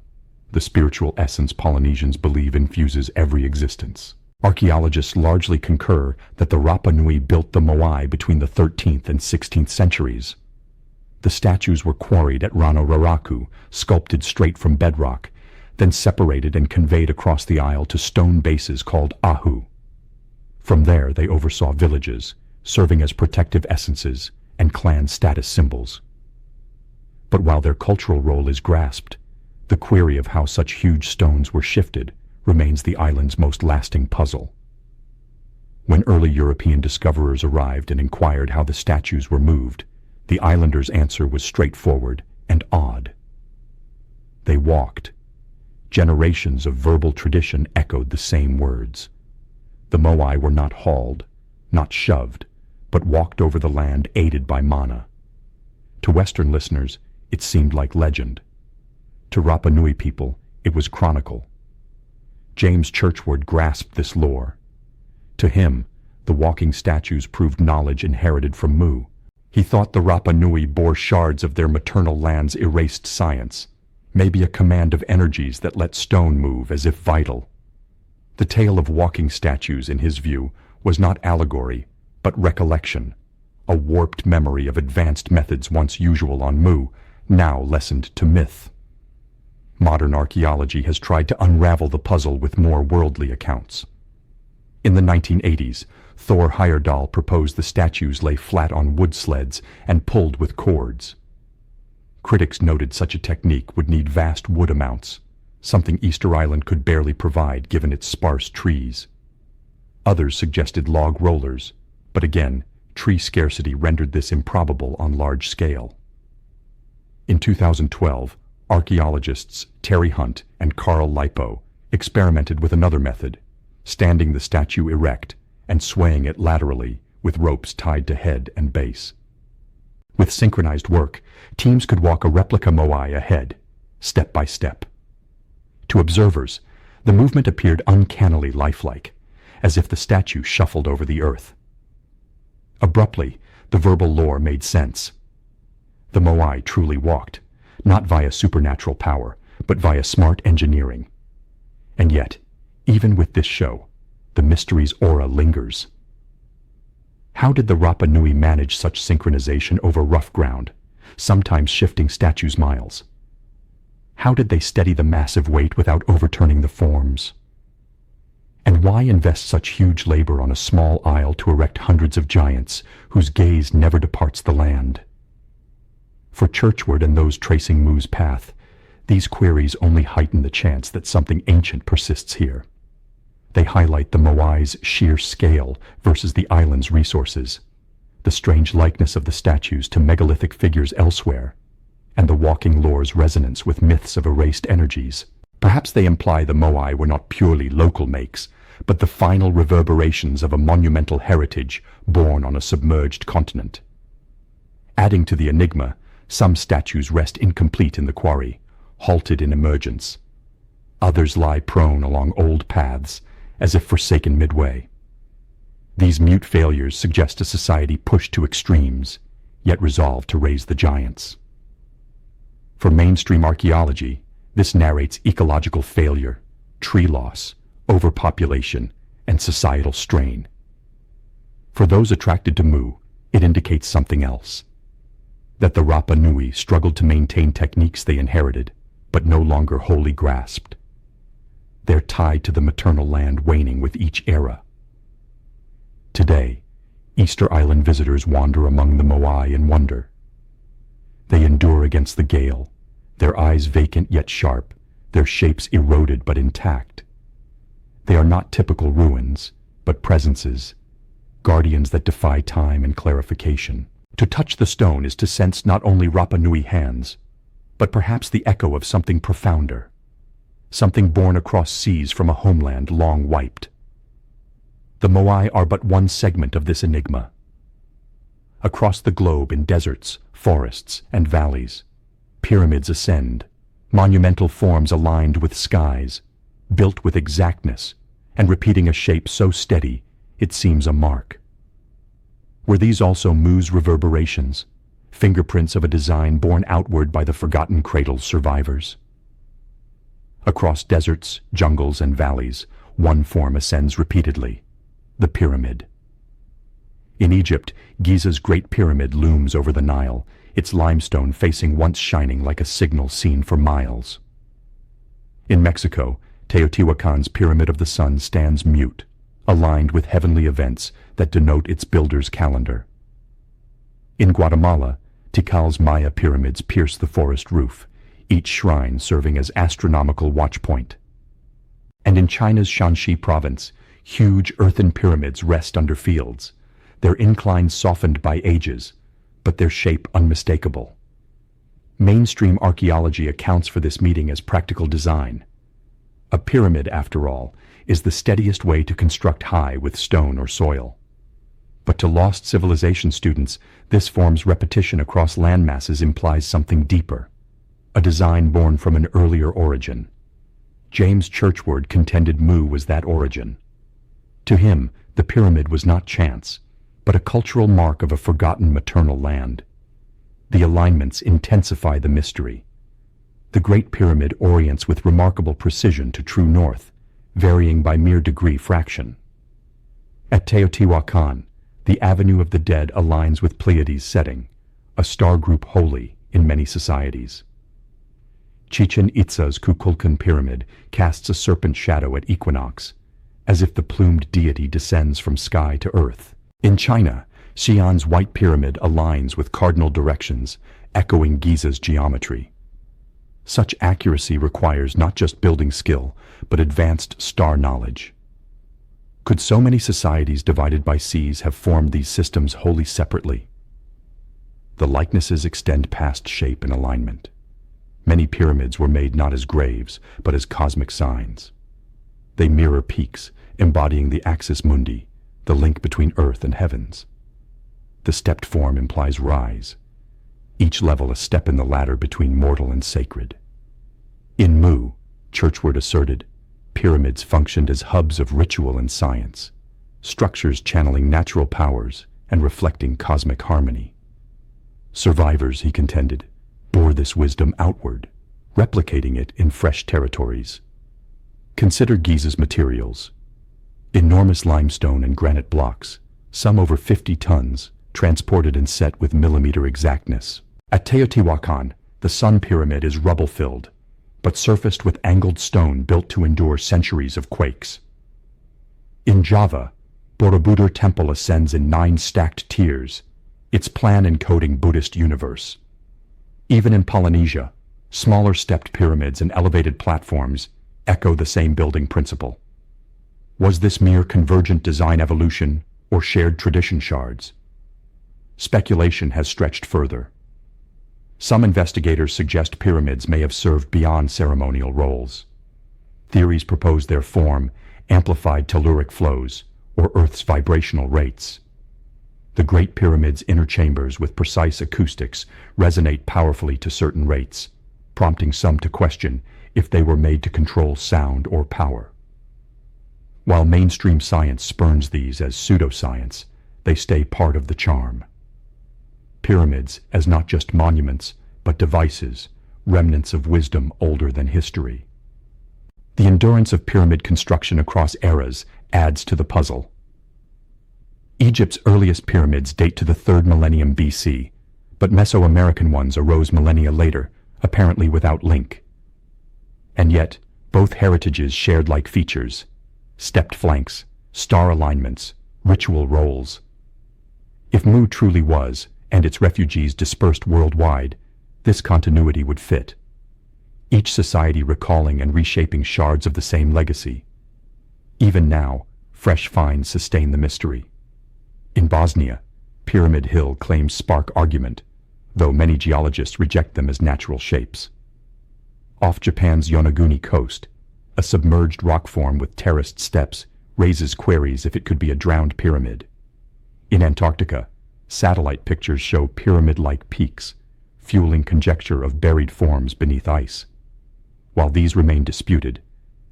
the spiritual essence Polynesians believe infuses every existence. Archaeologists largely concur that the Rapa Nui built the Moai between the 13th and 16th centuries. The statues were quarried at Rano Raraku, sculpted straight from bedrock, then separated and conveyed across the isle to stone bases called ahu. From there they oversaw villages, serving as protective essences and clan status symbols. But while their cultural role is grasped, the query of how such huge stones were shifted remains the island's most lasting puzzle. When early European discoverers arrived and inquired how the statues were moved, the islanders' answer was straightforward and odd. They walked. Generations of verbal tradition echoed the same words. The Moai were not hauled, not shoved, but walked over the land aided by mana. To Western listeners, it seemed like legend. To Rapa Nui people, it was chronicle. James Churchward grasped this lore. To him, the walking statues proved knowledge inherited from Mu. He thought the Rapa Nui bore shards of their maternal land's erased science, maybe a command of energies that let stone move as if vital. The tale of walking statues, in his view, was not allegory, but recollection, a warped memory of advanced methods once usual on Mu, now lessened to myth. Modern archaeology has tried to unravel the puzzle with more worldly accounts. In the 1980s, Thor Heyerdahl proposed the statues lay flat on wood sleds and pulled with cords. Critics noted such a technique would need vast wood amounts, something Easter Island could barely provide given its sparse trees. Others suggested log rollers, but again, tree scarcity rendered this improbable on large scale. In 2012, archaeologists Terry Hunt and Carl Lipo experimented with another method, standing the statue erect and swaying it laterally with ropes tied to head and base. With synchronized work, teams could walk a replica Moai ahead, step by step. To observers, the movement appeared uncannily lifelike, as if the statue shuffled over the earth. Abruptly, the verbal lore made sense. The Moai truly walked, not via supernatural power, but via smart engineering. And yet, even with this show, the mystery's aura lingers. How did the Rapa Nui manage such synchronization over rough ground, sometimes shifting statues miles? How did they steady the massive weight without overturning the forms? And why invest such huge labor on a small isle to erect hundreds of giants whose gaze never departs the land? For Churchward and those tracing Mu's path, these queries only heighten the chance that something ancient persists here. They highlight the Moai's sheer scale versus the island's resources, the strange likeness of the statues to megalithic figures elsewhere, and the walking lore's resonance with myths of erased energies. Perhaps they imply the Moai were not purely local makes, but the final reverberations of a monumental heritage born on a submerged continent. Adding to the enigma, some statues rest incomplete in the quarry, halted in emergence. Others lie prone along old paths, as if forsaken midway. These mute failures suggest a society pushed to extremes, yet resolved to raise the giants. For mainstream archaeology, this narrates ecological failure, tree loss, overpopulation, and societal strain. For those attracted to Mu, it indicates something else. That the Rapa Nui struggled to maintain techniques they inherited, but no longer wholly grasped. Their tie to the maternal land waning with each era. Today, Easter Island visitors wander among the Moai in wonder. They endure against the gale, their eyes vacant yet sharp, their shapes eroded but intact. They are not typical ruins, but presences, guardians that defy time and clarification. To touch the stone is to sense not only Rapa Nui hands, but perhaps the echo of something profounder, something born across seas from a homeland long wiped. The Moai are but one segment of this enigma. Across the globe in deserts, forests, and valleys, pyramids ascend, monumental forms aligned with skies, built with exactness, and repeating a shape so steady it seems a mark. Were these also Mu's reverberations, fingerprints of a design borne outward by the forgotten cradle's survivors? Across deserts, jungles, and valleys, one form ascends repeatedly, the pyramid. In Egypt, Giza's Great Pyramid looms over the Nile, its limestone facing once shining like a signal seen for miles. In Mexico, Teotihuacan's Pyramid of the Sun stands mute, aligned with heavenly events that denote its builder's calendar. In Guatemala, Tikal's Maya pyramids pierce the forest roof, each shrine serving as astronomical watchpoint. And in China's Shanxi province, huge earthen pyramids rest under fields, their inclines softened by ages, but their shape unmistakable. Mainstream archaeology accounts for this meeting as practical design. A pyramid, after all, is the steadiest way to construct high with stone or soil. But to lost civilization students, this form's repetition across landmasses implies something deeper, a design born from an earlier origin. James Churchward contended Mu was that origin. To him, the pyramid was not chance, but a cultural mark of a forgotten maternal land. The alignments intensify the mystery. The Great Pyramid orients with remarkable precision to true north, varying by mere degree fraction. At Teotihuacan, the Avenue of the Dead aligns with Pleiades' setting, a star group holy in many societies. Chichen Itza's Kukulkan Pyramid casts a serpent shadow at equinox, as if the plumed deity descends from sky to earth. In China, Xi'an's White Pyramid aligns with cardinal directions, echoing Giza's geometry. Such accuracy requires not just building skill, but advanced star knowledge. Could so many societies divided by seas have formed these systems wholly separately? The likenesses extend past shape and alignment. Many pyramids were made not as graves, but as cosmic signs. They mirror peaks, embodying the axis mundi, the link between earth and heavens. The stepped form implies rise, each level a step in the ladder between mortal and sacred. In Mu, Churchward asserted, pyramids functioned as hubs of ritual and science, structures channeling natural powers and reflecting cosmic harmony. Survivors, he contended, bore this wisdom outward, replicating it in fresh territories. Consider Giza's materials. Enormous limestone and granite blocks, some over 50 tons, transported and set with millimeter exactness. At Teotihuacan, the Sun Pyramid is rubble-filled, but surfaced with angled stone built to endure centuries of quakes. In Java, Borobudur Temple ascends in 9 stacked tiers, its plan encoding Buddhist universe. Even in Polynesia, smaller stepped pyramids and elevated platforms echo the same building principle. Was this mere convergent design evolution or shared tradition shards? Speculation has stretched further. Some investigators suggest pyramids may have served beyond ceremonial roles. Theories propose their form, amplified telluric flows, or Earth's vibrational rates. The Great Pyramid's inner chambers with precise acoustics resonate powerfully to certain rates, prompting some to question if they were made to control sound or power. While mainstream science spurns these as pseudoscience, they stay part of the charm. Pyramids as not just monuments, but devices, remnants of wisdom older than history. The endurance of pyramid construction across eras adds to the puzzle. Egypt's earliest pyramids date to the 3rd millennium BC, but Mesoamerican ones arose millennia later, apparently without link. And yet, both heritages shared like features: stepped flanks, star alignments, ritual roles. If Mu truly was, and its refugees dispersed worldwide, this continuity would fit. Each society recalling and reshaping shards of the same legacy. Even now, fresh finds sustain the mystery. In Bosnia, Pyramid Hill claims spark argument, though many geologists reject them as natural shapes. Off Japan's Yonaguni coast, a submerged rock form with terraced steps raises queries if it could be a drowned pyramid. In Antarctica, satellite pictures show pyramid-like peaks, fueling conjecture of buried forms beneath ice. While these remain disputed,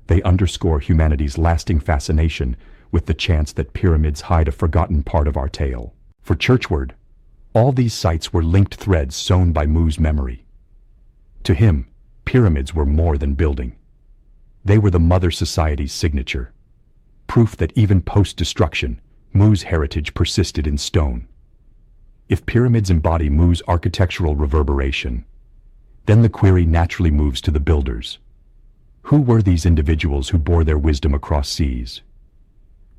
they underscore humanity's lasting fascination with the chance that pyramids hide a forgotten part of our tale. For Churchward, all these sites were linked threads sewn by Mu's memory. To him, pyramids were more than building. They were the Mother Society's signature, proof that even post-destruction, Mu's heritage persisted in stone. If pyramids embody Mu's architectural reverberation, then the query naturally moves to the builders. Who were these individuals who bore their wisdom across seas?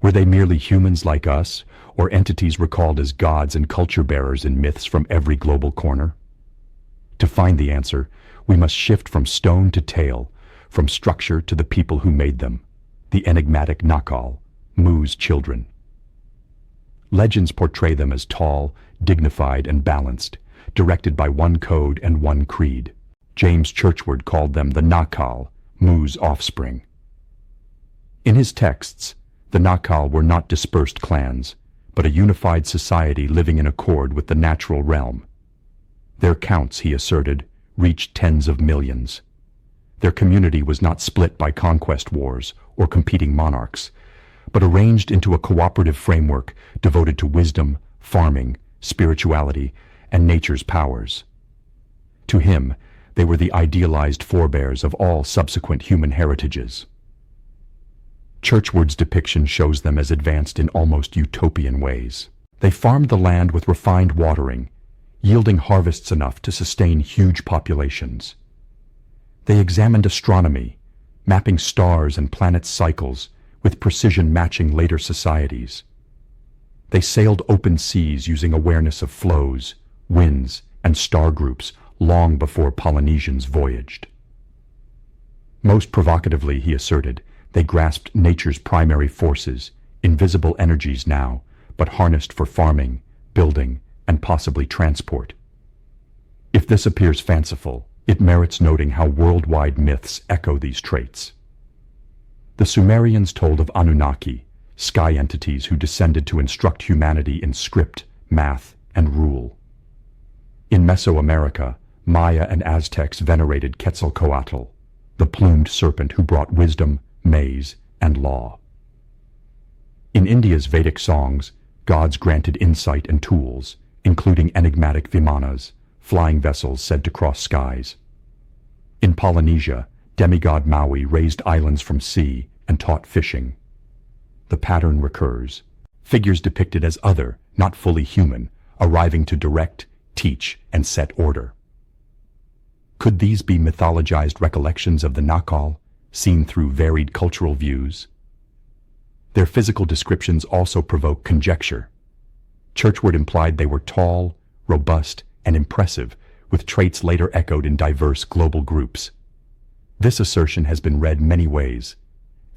Were they merely humans like us, or entities recalled as gods and culture bearers in myths from every global corner? To find the answer, we must shift from stone to tale, from structure to the people who made them, the enigmatic Nakal, Mu's children. Legends portray them as tall, dignified, and balanced, directed by one code and one creed. James Churchward called them the Nakal, Mu's offspring. In his texts, the Nakal were not dispersed clans, but a unified society living in accord with the natural realm. Their counts, he asserted, reached tens of millions. Their community was not split by conquest wars or competing monarchs, but arranged into a cooperative framework devoted to wisdom, farming, spirituality, and nature's powers. To him, they were the idealized forebears of all subsequent human heritages. Churchward's depiction shows them as advanced in almost utopian ways. They farmed the land with refined watering, yielding harvests enough to sustain huge populations. They examined astronomy, mapping stars and planet cycles with precision matching later societies. They sailed open seas using awareness of flows, winds, and star groups long before Polynesians voyaged. Most provocatively, he asserted, they grasped nature's primary forces, invisible energies now, but harnessed for farming, building, and possibly transport. If this appears fanciful, it merits noting how worldwide myths echo these traits. The Sumerians told of Anunnaki, sky entities who descended to instruct humanity in script, math, and rule. In Mesoamerica, Maya and Aztecs venerated Quetzalcoatl, the plumed serpent who brought wisdom, maize, and law. In India's Vedic songs, gods granted insight and tools, including enigmatic vimanas, flying vessels said to cross skies. In Polynesia, demigod Maui raised islands from sea and taught fishing. The pattern recurs. Figures depicted as other, not fully human, arriving to direct, teach, and set order. Could these be mythologized recollections of the Nakal, seen through varied cultural views? Their physical descriptions also provoke conjecture. Churchward implied they were tall, robust, and impressive, with traits later echoed in diverse global groups. This assertion has been read many ways,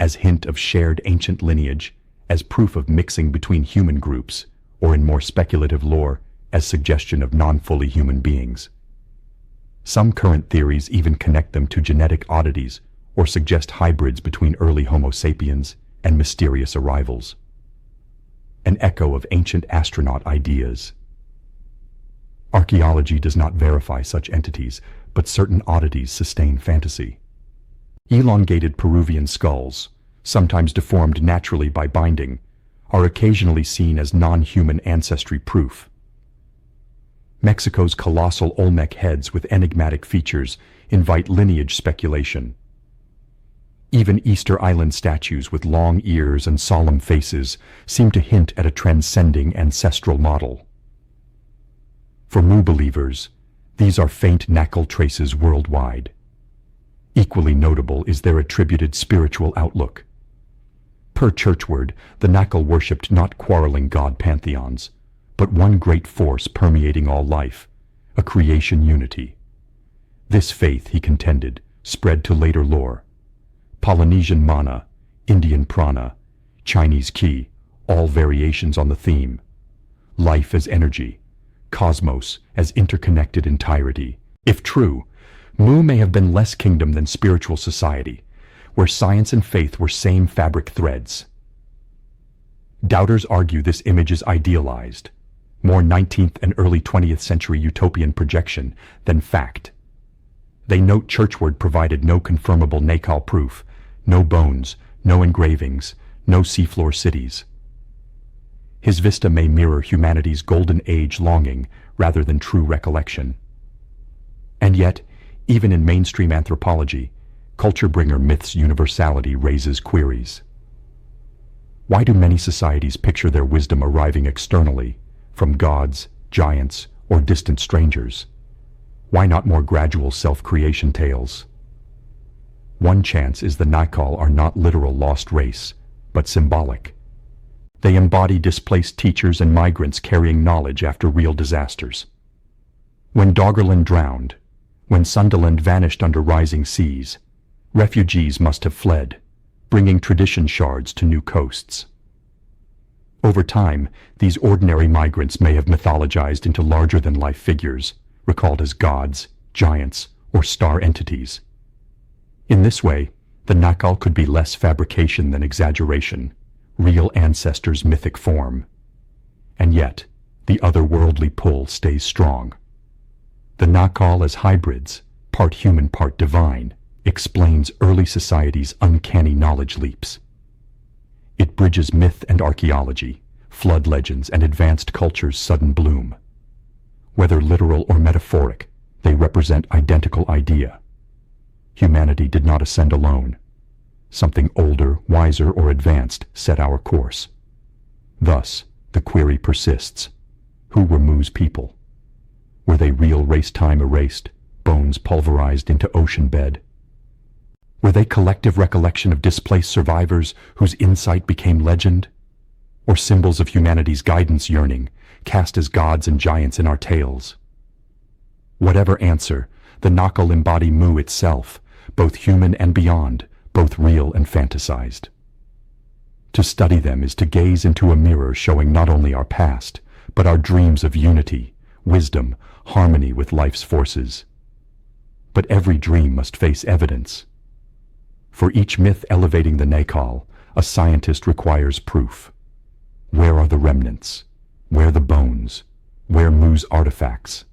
as hint of shared ancient lineage, as proof of mixing between human groups, or in more speculative lore, as suggestion of non-fully human beings. Some current theories even connect them to genetic oddities or suggest hybrids between early Homo sapiens and mysterious arrivals. An echo of ancient astronaut ideas. Archaeology does not verify such entities, but certain oddities sustain fantasy. Elongated Peruvian skulls, sometimes deformed naturally by binding, are occasionally seen as non-human ancestry proof. Mexico's colossal Olmec heads with enigmatic features invite lineage speculation. Even Easter Island statues with long ears and solemn faces seem to hint at a transcending ancestral model. For Mu believers, these are faint Nakal traces worldwide. Equally notable is their attributed spiritual outlook. Per Churchward, the Nakal worshipped not quarreling god pantheons, but one great force permeating all life, a creation unity. This faith, he contended, spread to later lore. Polynesian mana, Indian prana, Chinese ki, all variations on the theme. Life as energy, cosmos as interconnected entirety. If true, Mu may have been less kingdom than spiritual society, where science and faith were same fabric threads. Doubters argue this image is idealized, more 19th and early 20th century utopian projection than fact. They note Churchward provided no confirmable Nakal proof, no bones, no engravings, no seafloor cities. His vista may mirror humanity's golden age longing rather than true recollection. And yet, even in mainstream anthropology, culture-bringer myth's universality raises queries. Why do many societies picture their wisdom arriving externally, from gods, giants, or distant strangers? Why not more gradual self-creation tales? One chance is the Nakal are not literal lost race, but symbolic. They embody displaced teachers and migrants carrying knowledge after real disasters. When Doggerland drowned, when Sunderland vanished under rising seas, refugees must have fled, bringing tradition shards to new coasts. Over time, these ordinary migrants may have mythologized into larger-than-life figures, recalled as gods, giants, or star entities. In this way, the Nakal could be less fabrication than exaggeration, real ancestors' mythic form. And yet, the otherworldly pull stays strong. The Nakal as hybrids, part human, part divine, explains early society's uncanny knowledge leaps. It bridges myth and archaeology, flood legends and advanced culture's sudden bloom. Whether literal or metaphoric, they represent identical idea. Humanity did not ascend alone. Something older, wiser, or advanced set our course. Thus, the query persists. Who were Mu's people? Were they real race-time erased, bones pulverized into ocean bed? Were they collective recollection of displaced survivors whose insight became legend? Or symbols of humanity's guidance yearning, cast as gods and giants in our tales? Whatever answer, the Nakal embody Mu itself, both human and beyond, both real and fantasized. To study them is to gaze into a mirror showing not only our past, but our dreams of unity, wisdom, harmony with life's forces. But every dream must face evidence. For each myth elevating the Nakal, a scientist requires proof. Where are the remnants? Where the bones? Where Mu's artifacts?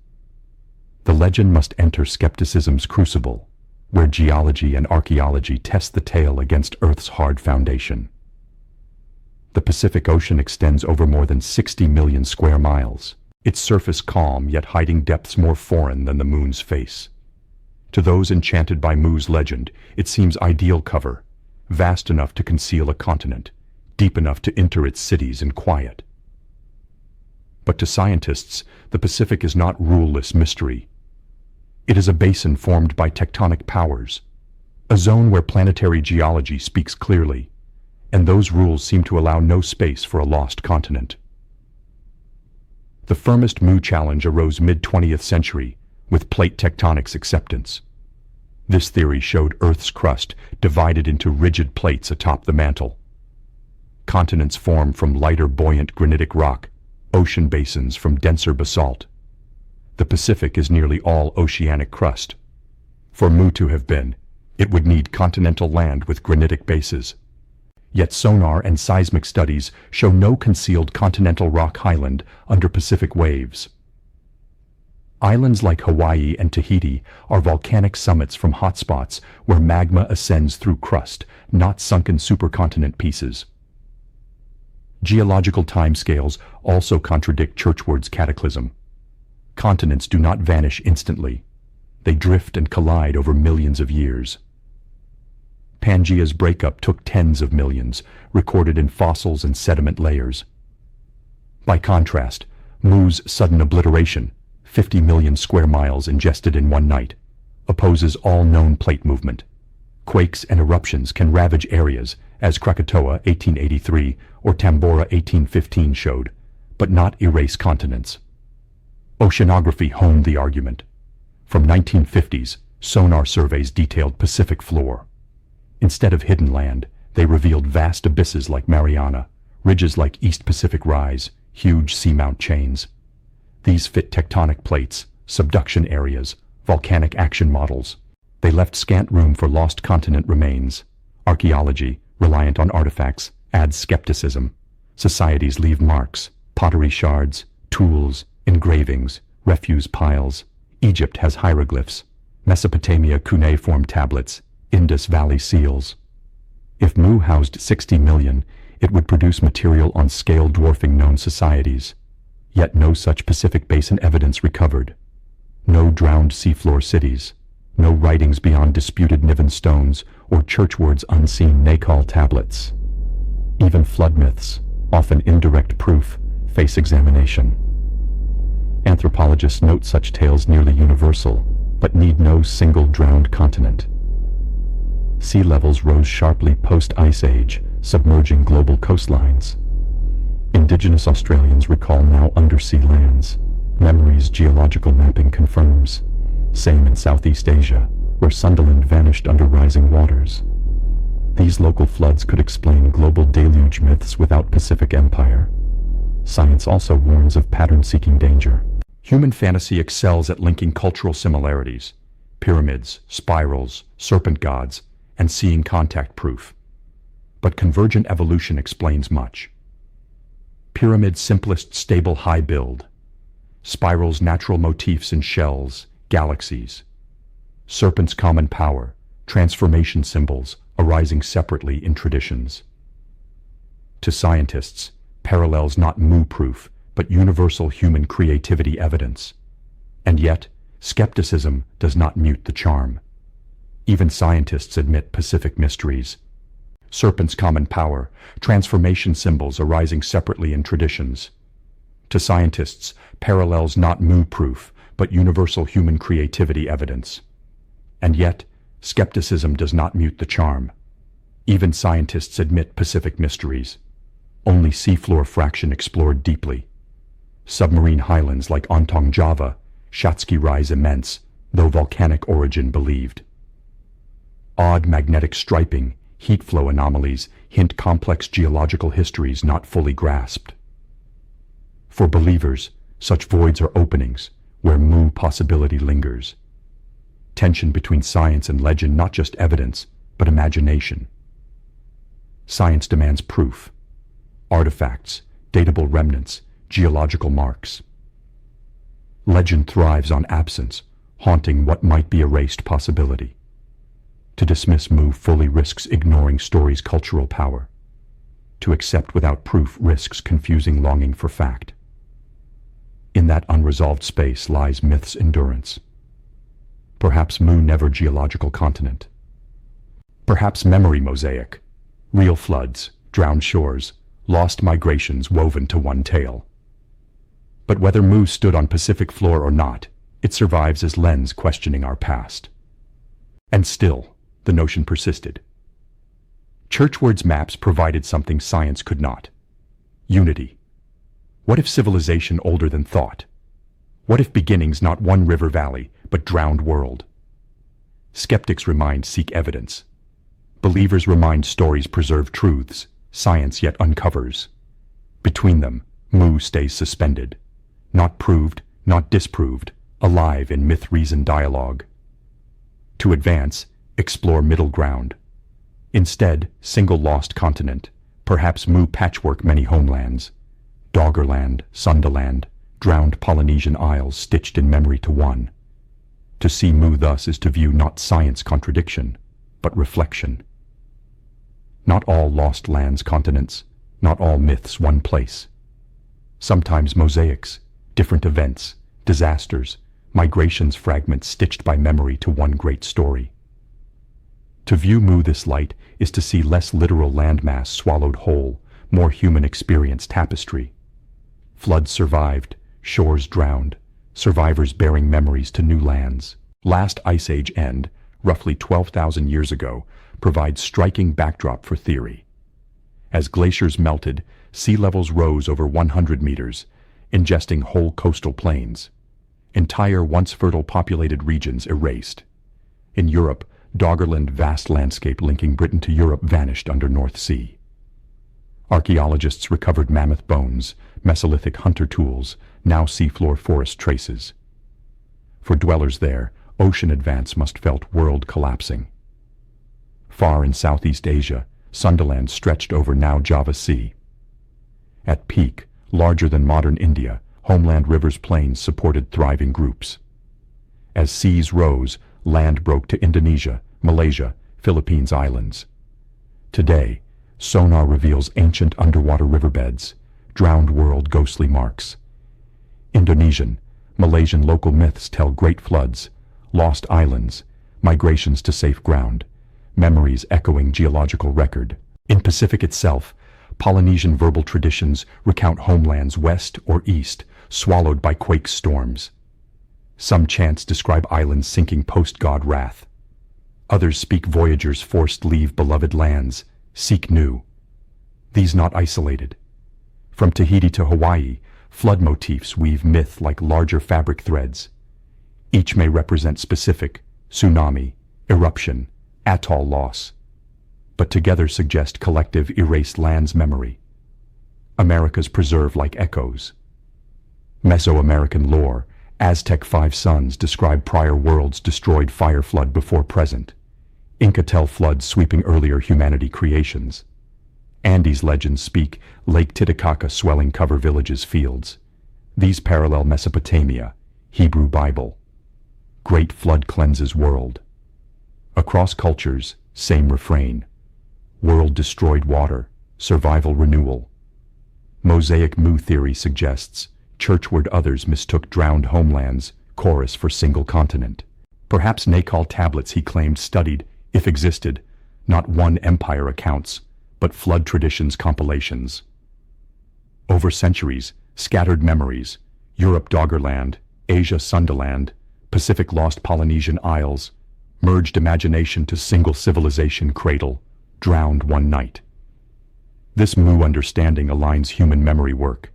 The legend must enter skepticism's crucible, where geology and archaeology test the tale against Earth's hard foundation. The Pacific Ocean extends over more than 60 million square miles, its surface calm yet hiding depths more foreign than the moon's face. To those enchanted by Mu's legend, it seems ideal cover, vast enough to conceal a continent, deep enough to enter its cities in quiet. But to scientists, the Pacific is not ruleless mystery. It is a basin formed by tectonic powers, a zone where planetary geology speaks clearly, and those rules seem to allow no space for a lost continent. The firmest Mu challenge arose mid-20th century, with plate tectonics acceptance. This theory showed Earth's crust divided into rigid plates atop the mantle. Continents form from lighter buoyant granitic rock, ocean basins from denser basalt. The Pacific is nearly all oceanic crust. For Mu to have been, it would need continental land with granitic bases. Yet sonar and seismic studies show no concealed continental rock highland under Pacific waves. Islands like Hawaii and Tahiti are volcanic summits from hotspots where magma ascends through crust, not sunken supercontinent pieces. Geological timescales also contradict Churchward's cataclysm. Continents do not vanish instantly. They drift and collide over millions of years. Pangaea's breakup took tens of millions, recorded in fossils and sediment layers. By contrast, Mu's sudden obliteration, 50 million square miles ingested in one night, opposes all known plate movement. Quakes and eruptions can ravage areas, as Krakatoa 1883 or Tambora 1815 showed, but not erase continents. Oceanography honed the argument. From 1950s, sonar surveys detailed Pacific floor. Instead of hidden land, they revealed vast abysses like Mariana, ridges like East Pacific Rise, huge seamount chains. These fit tectonic plates, subduction areas, volcanic action models. They left scant room for lost continent remains. Archaeology, reliant on artifacts, adds skepticism. Societies leave marks, pottery shards, tools, engravings, refuse piles. Egypt has hieroglyphs. Mesopotamia cuneiform tablets, Indus Valley seals. If Mu housed 60 million, it would produce material on scale dwarfing known societies. Yet no such Pacific Basin evidence recovered. No drowned seafloor cities. No writings beyond disputed Niven stones or Churchward's unseen Nakal tablets. Even flood myths, often indirect proof, face examination. Anthropologists note such tales nearly universal, but need no single drowned continent. Sea levels rose sharply post-Ice Age, submerging global coastlines. Indigenous Australians recall now undersea lands. Memory's geological mapping confirms. Same in Southeast Asia, where Sunderland vanished under rising waters. These local floods could explain global deluge myths without Pacific Empire. Science also warns of pattern-seeking danger. Human fantasy excels at linking cultural similarities, pyramids, spirals, serpent gods, and seeing contact proof. But convergent evolution explains much. Pyramid's simplest stable high build. Spiral's natural motifs in shells, galaxies. Serpent's common power, transformation symbols arising separately in traditions. To scientists, parallels not Mu-proof, but universal human creativity evidence. And yet, skepticism does not mute the charm. Even scientists admit Pacific mysteries. Serpent's common power, transformation symbols arising separately in traditions. To scientists, parallels not Mu-proof, but universal human creativity evidence. And yet, skepticism does not mute the charm. Even scientists admit Pacific mysteries. Only seafloor fraction explored deeply. Submarine highlands like Ontong Java, Shatsky rise immense, though volcanic origin believed. Odd magnetic striping, heat flow anomalies hint complex geological histories not fully grasped. For believers, such voids are openings where Mu possibility lingers. Tension between science and legend, not just evidence, but imagination. Science demands proof. Artifacts, datable remnants, geological marks. Legend thrives on absence, haunting what might be erased possibility. To dismiss Mu fully risks ignoring story's cultural power. To accept without proof risks confusing longing for fact. In that unresolved space lies myth's endurance. Perhaps Mu never geological continent. Perhaps memory mosaic. Real floods, drowned shores, lost migrations woven to one tale. But whether Mu stood on Pacific floor or not, it survives as lens questioning our past. And still, the notion persisted. Churchward's maps provided something science could not. Unity. What if civilization older than thought? What if beginnings not one river valley, but drowned world? Skeptics remind seek evidence. Believers remind stories preserve truths, science yet uncovers. Between them, Mu stays suspended. Not proved, not disproved, alive in myth-reason dialogue. To advance, explore middle ground. Instead, single lost continent, perhaps Mu patchwork many homelands. Doggerland, Sunderland, drowned Polynesian isles stitched in memory to one. To see Mu thus is to view not science contradiction, but reflection. Not all lost lands continents, not all myths one place. Sometimes mosaics, different events, disasters, migrations fragments stitched by memory to one great story. To view Mu this light is to see less literal landmass swallowed whole, more human experience tapestry. Floods survived, shores drowned, survivors bearing memories to new lands. Last Ice Age end, roughly 12,000 years ago, provides striking backdrop for theory. As glaciers melted, sea levels rose over 100 meters, ingesting whole coastal plains. Entire once fertile populated regions erased. In Europe, Doggerland vast landscape linking Britain to Europe vanished under North Sea. Archaeologists recovered mammoth bones, Mesolithic hunter tools, now seafloor forest traces. For dwellers there, ocean advance must felt world collapsing. Far in Southeast Asia, Sundaland stretched over now Java Sea. At peak, larger than modern India, homeland rivers plains supported thriving groups. As seas rose, land broke to Indonesia, Malaysia, Philippines islands. Today, sonar reveals ancient underwater riverbeds, drowned world ghostly marks. Indonesian, Malaysian local myths tell great floods, lost islands, migrations to safe ground, memories echoing geological record. In Pacific itself, Polynesian verbal traditions recount homelands west or east, swallowed by quake storms. Some chants describe islands sinking post-God wrath. Others speak voyagers forced leave beloved lands, seek new. These not isolated. From Tahiti to Hawaii, flood motifs weave myth like larger fabric threads. Each may represent specific, tsunami, eruption, atoll loss, but together suggest collective erased lands memory. Americas preserve like echoes. Mesoamerican lore, Aztec five suns describe prior worlds destroyed fire flood before present. Inca tell floods sweeping earlier humanity creations. Andes legends speak Lake Titicaca swelling cover villages fields. These parallel Mesopotamia, Hebrew Bible. Great flood cleanses world. Across cultures, same refrain. World destroyed water, survival renewal. Mosaic Mu theory suggests churchward others mistook drowned homelands, chorus for single continent. Perhaps Nakal tablets he claimed studied, if existed, not one empire accounts, but flood traditions compilations. Over centuries, scattered memories, Europe Doggerland, Asia Sundaland, Pacific lost Polynesian isles, merged imagination to single civilization cradle, drowned one night. This Mu understanding aligns human memory work.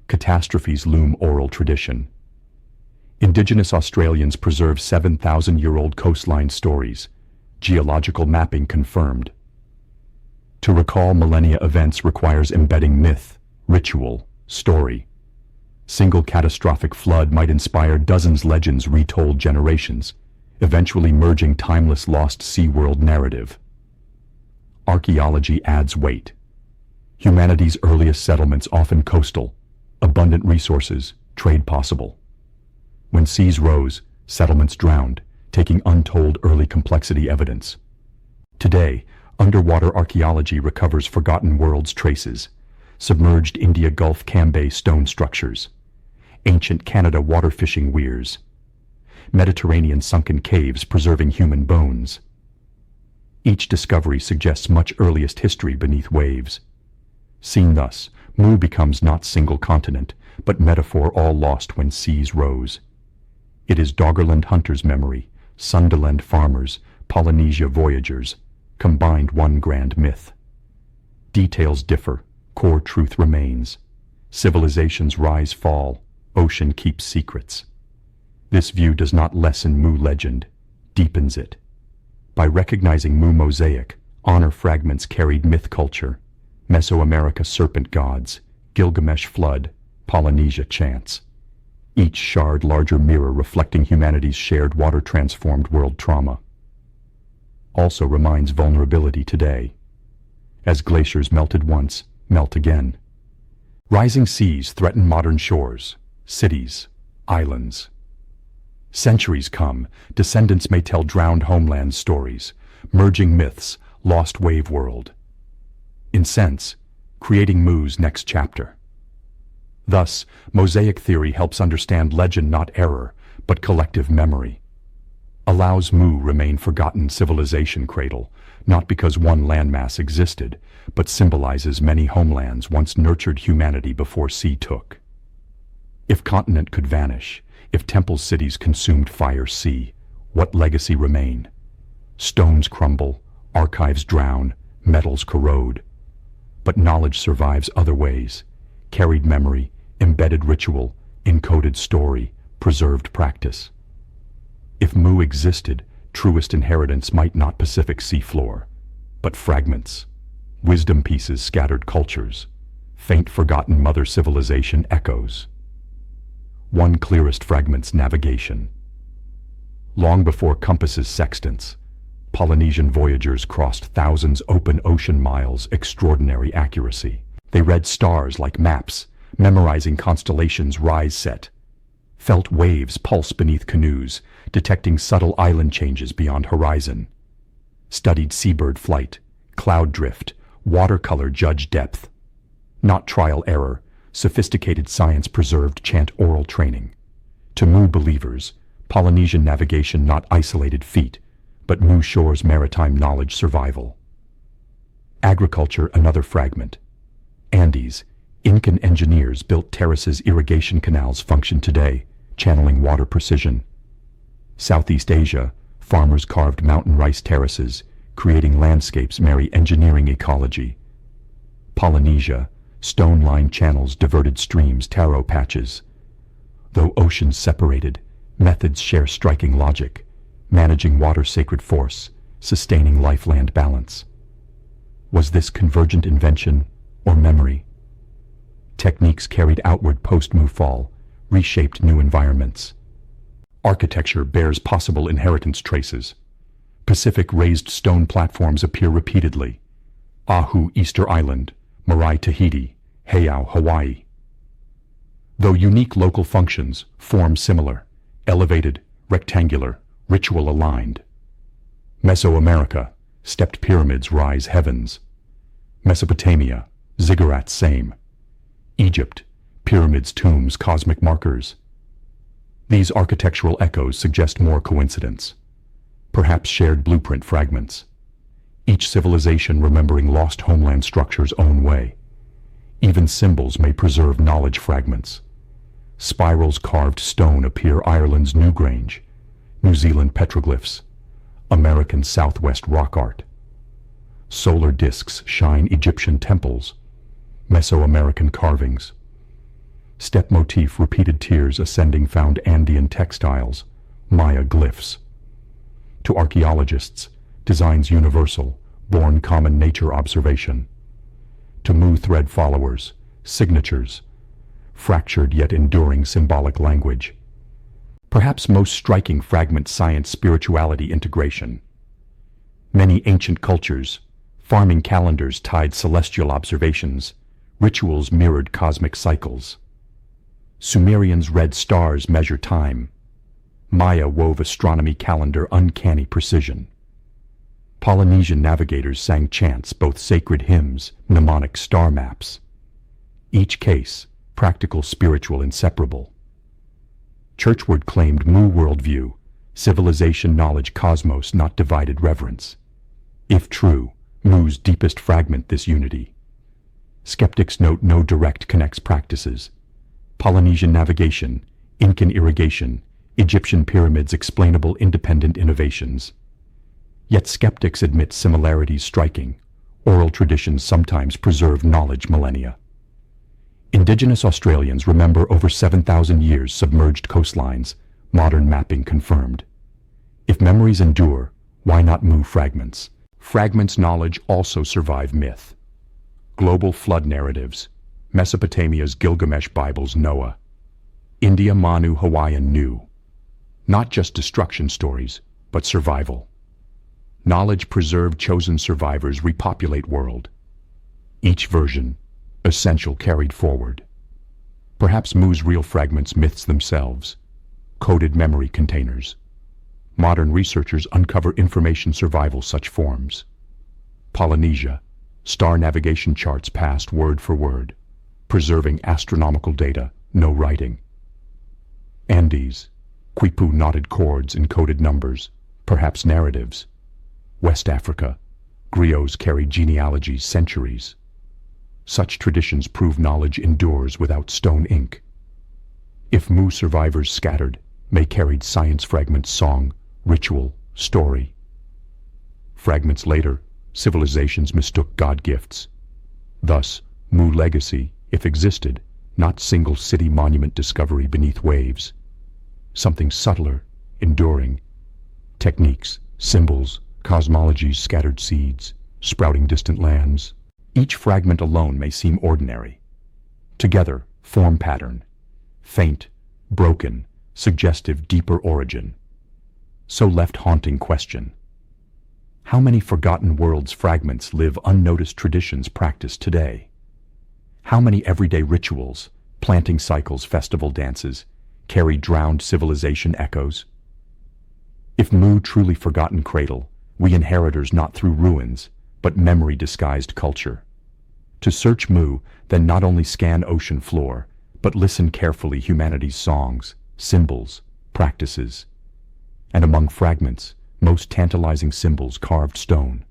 Catastrophes loom oral tradition. Indigenous Australians preserve 7,000-year-old coastline stories, geological mapping confirmed. To recall millennia events requires embedding myth, ritual, story. Single catastrophic flood might inspire dozens legends retold generations, eventually merging timeless lost sea world narrative. Archaeology adds weight. Humanity's earliest settlements often coastal, abundant resources, trade possible. When seas rose, settlements drowned, taking untold early complexity evidence. Today, underwater archaeology recovers forgotten worlds' traces, submerged India Gulf Cambay stone structures, ancient Canada water fishing weirs, Mediterranean sunken caves preserving human bones. Each discovery suggests much earliest history beneath waves. Seen thus, Mu becomes not single continent, but metaphor all lost when seas rose. It is Doggerland hunters' memory, Sundaland farmers, Polynesia voyagers, combined one grand myth. Details differ, core truth remains. Civilizations rise fall, ocean keeps secrets. This view does not lessen Mu legend, deepens it. By recognizing Mu mosaic, honor fragments carried myth culture, Mesoamerica serpent gods, Gilgamesh flood, Polynesia chants. Each shard larger mirror reflecting humanity's shared water-transformed world trauma. Also reminds vulnerability today. As glaciers melted once, melt again. Rising seas threaten modern shores, cities, islands. Centuries come, descendants may tell drowned homeland stories, merging myths, lost wave world. In sense, creating Mu's next chapter. Thus, mosaic theory helps understand legend not error, but collective memory. Allows Mu remain forgotten civilization cradle, not because one landmass existed, but symbolizes many homelands once nurtured humanity before sea took. If continent could vanish, if temple cities consumed fire sea, what legacy remain? Stones crumble, archives drown, metals corrode. But knowledge survives other ways, carried memory, embedded ritual, encoded story, preserved practice. If Mu existed, truest inheritance might not Pacific seafloor, but fragments, wisdom pieces scattered cultures, faint forgotten mother civilization echoes. One clearest fragment's navigation. Long before compasses sextants, Polynesian voyagers crossed thousands open ocean miles, extraordinary accuracy. They read stars like maps, memorizing constellations rise set, felt waves pulse beneath canoes, detecting subtle island changes beyond horizon, studied seabird flight, cloud drift, watercolor judge depth. Not trial error, sophisticated science preserved chant oral training. To Mu believers, Polynesian navigation not isolated feat, but Mu Shore's maritime knowledge survival. Agriculture another fragment. Andes, Incan engineers built terraces, irrigation canals function today, channeling water precision. Southeast Asia, farmers carved mountain rice terraces, creating landscapes marry engineering ecology. Polynesia, stone-lined channels diverted streams, taro patches. Though oceans separated, methods share striking logic, managing water sacred force, sustaining life-land balance. Was this convergent invention or memory? Techniques carried outward post-Mu fall, reshaped new environments. Architecture bears possible inheritance traces. Pacific raised stone platforms appear repeatedly. Oahu, Easter Island, Moai, Tahiti, Heiau, Hawaii. Though unique local functions, form similar, elevated, rectangular, ritual aligned. Mesoamerica, stepped pyramids rise heavens. Mesopotamia, ziggurats same. Egypt, pyramids, tombs, cosmic markers. These architectural echoes suggest more coincidence, perhaps shared blueprint fragments. Each civilization remembering lost homeland structures' own way. Even symbols may preserve knowledge fragments. Spirals carved stone appear Ireland's Newgrange, New Zealand petroglyphs, American Southwest rock art. Solar discs shine Egyptian temples, Mesoamerican carvings. Step motif repeated tiers ascending found Andean textiles, Maya glyphs. To archaeologists, designs universal, born common nature observation. To Mu thread followers, signatures, fractured yet enduring symbolic language. Perhaps most striking fragment science spirituality integration. Many ancient cultures, farming calendars tied celestial observations, rituals mirrored cosmic cycles. Sumerians read stars measure time. Maya wove astronomy calendar uncanny precision. Polynesian navigators sang chants, both sacred hymns, mnemonic star maps. Each case, practical, spiritual, inseparable. Churchward claimed Mu worldview, civilization, knowledge, cosmos, not divided reverence. If true, Mu's deepest fragment this unity. Skeptics note no direct connects practices. Polynesian navigation, Incan irrigation, Egyptian pyramids explainable independent innovations. Yet skeptics admit similarities striking. Oral traditions sometimes preserve knowledge millennia. Indigenous Australians remember over 7,000 years submerged coastlines, modern mapping confirmed. If memories endure, why not Mu fragments? Fragments knowledge also survive myth. Global flood narratives, Mesopotamia's Gilgamesh Bibles Noah, India Manu Hawaiian Nu. Not just destruction stories, but survival. Knowledge preserved chosen survivors repopulate world. Each version, essential carried forward. Perhaps Mu's real fragments myths themselves, coded memory containers. Modern researchers uncover information survival such forms. Polynesia, star navigation charts passed word for word, preserving astronomical data, no writing. Andes, quipu knotted chords encoded numbers, perhaps narratives. West Africa, griots carry genealogies centuries. Such traditions prove knowledge endures without stone ink. If Mu survivors scattered may carried science fragments song, ritual, story. Fragments later, civilizations mistook God gifts. Thus, Mu legacy, if existed, not single city monument discovery beneath waves. Something subtler, enduring. Techniques, symbols, cosmologies, scattered seeds, sprouting distant lands. Each fragment alone may seem ordinary. Together, form pattern. Faint, broken, suggestive deeper origin. So left haunting question. How many forgotten worlds fragments live unnoticed traditions practiced today? How many everyday rituals, planting cycles, festival dances, carry drowned civilization echoes? If Mu truly forgotten cradle, we inheritors not through ruins, but memory disguised culture. To search Mu, then not only scan ocean floor, but listen carefully humanity's songs, symbols, practices. And among fragments, most tantalizing symbols carved stone.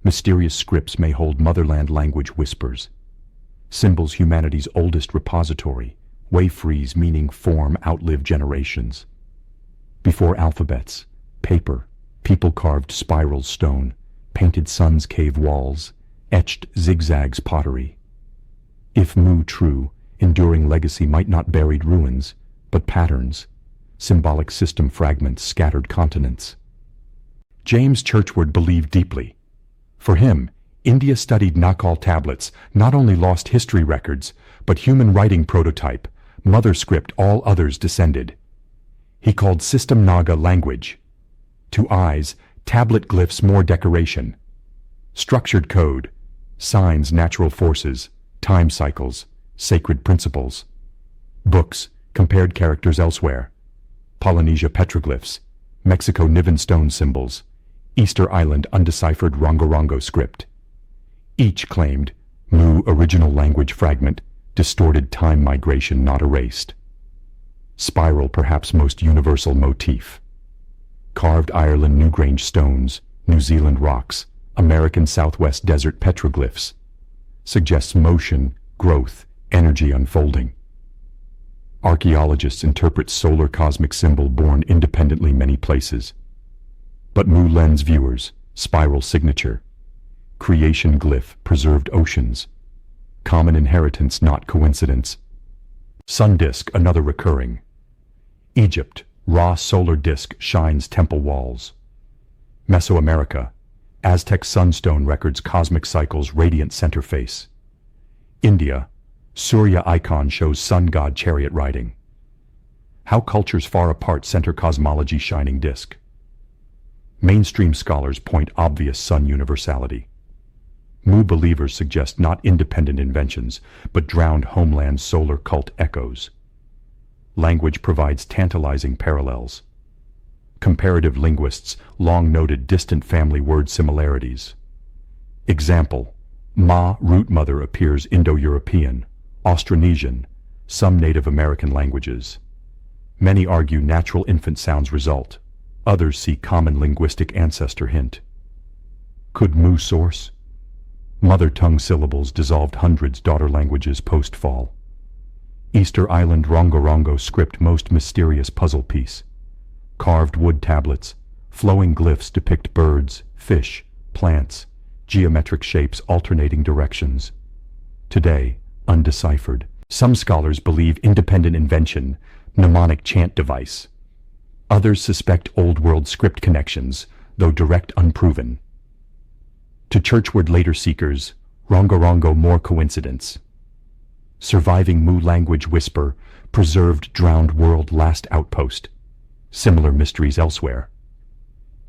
Mysterious scripts may hold motherland language whispers. Symbols humanity's oldest repository, wayfreeze meaning form outlive generations. Before alphabets, paper, people carved spiral stone, painted sun's cave walls, etched zigzags pottery. If Mu true, enduring legacy might not buried ruins, but patterns, symbolic system fragments scattered continents. James Churchward believed deeply. For him, India studied Nakal tablets, not only lost history records, but human writing prototype, mother script all others descended. He called system Naga language. To eyes, tablet glyphs more decoration. Structured code, signs natural forces, time cycles, sacred principles. Books, compared characters elsewhere. Polynesia petroglyphs, Mexico Niven stone symbols, Easter Island undeciphered Rongorongo script. Each claimed, Mu original language fragment, distorted time migration not erased. Spiral perhaps most universal motif. Carved Ireland Newgrange stones, New Zealand rocks, American Southwest desert petroglyphs. Suggests motion, growth, energy unfolding. Archaeologists interpret solar cosmic symbol born independently many places. But Mu lens viewers, spiral signature. Creation glyph, preserved oceans. Common inheritance, not coincidence. Sun disk, another recurring. Egypt, raw solar disk shines temple walls. Mesoamerica, Aztec sunstone records cosmic cycles radiant center face. India, Surya icon shows sun god chariot riding. How cultures far apart center cosmology shining disk. Mainstream scholars point obvious sun universality. Mu believers suggest not independent inventions, but drowned homeland solar cult echoes. Language provides tantalizing parallels. Comparative linguists long noted distant family word similarities. Example, Ma root mother appears Indo-European, Austronesian, some Native American languages. Many argue natural infant sounds result. Others see common linguistic ancestor hint. Could Mu source? Mother tongue syllables dissolved hundreds daughter languages post-fall. Easter Island Rongorongo script most mysterious puzzle piece. Carved wood tablets, flowing glyphs depict birds, fish, plants, geometric shapes alternating directions. Today, undeciphered. Some scholars believe independent invention, mnemonic chant device. Others suspect Old World script connections, though direct unproven. To Churchward later seekers, Rongorongo more coincidence. Surviving Mu language whisper, preserved drowned world last outpost. Similar mysteries elsewhere.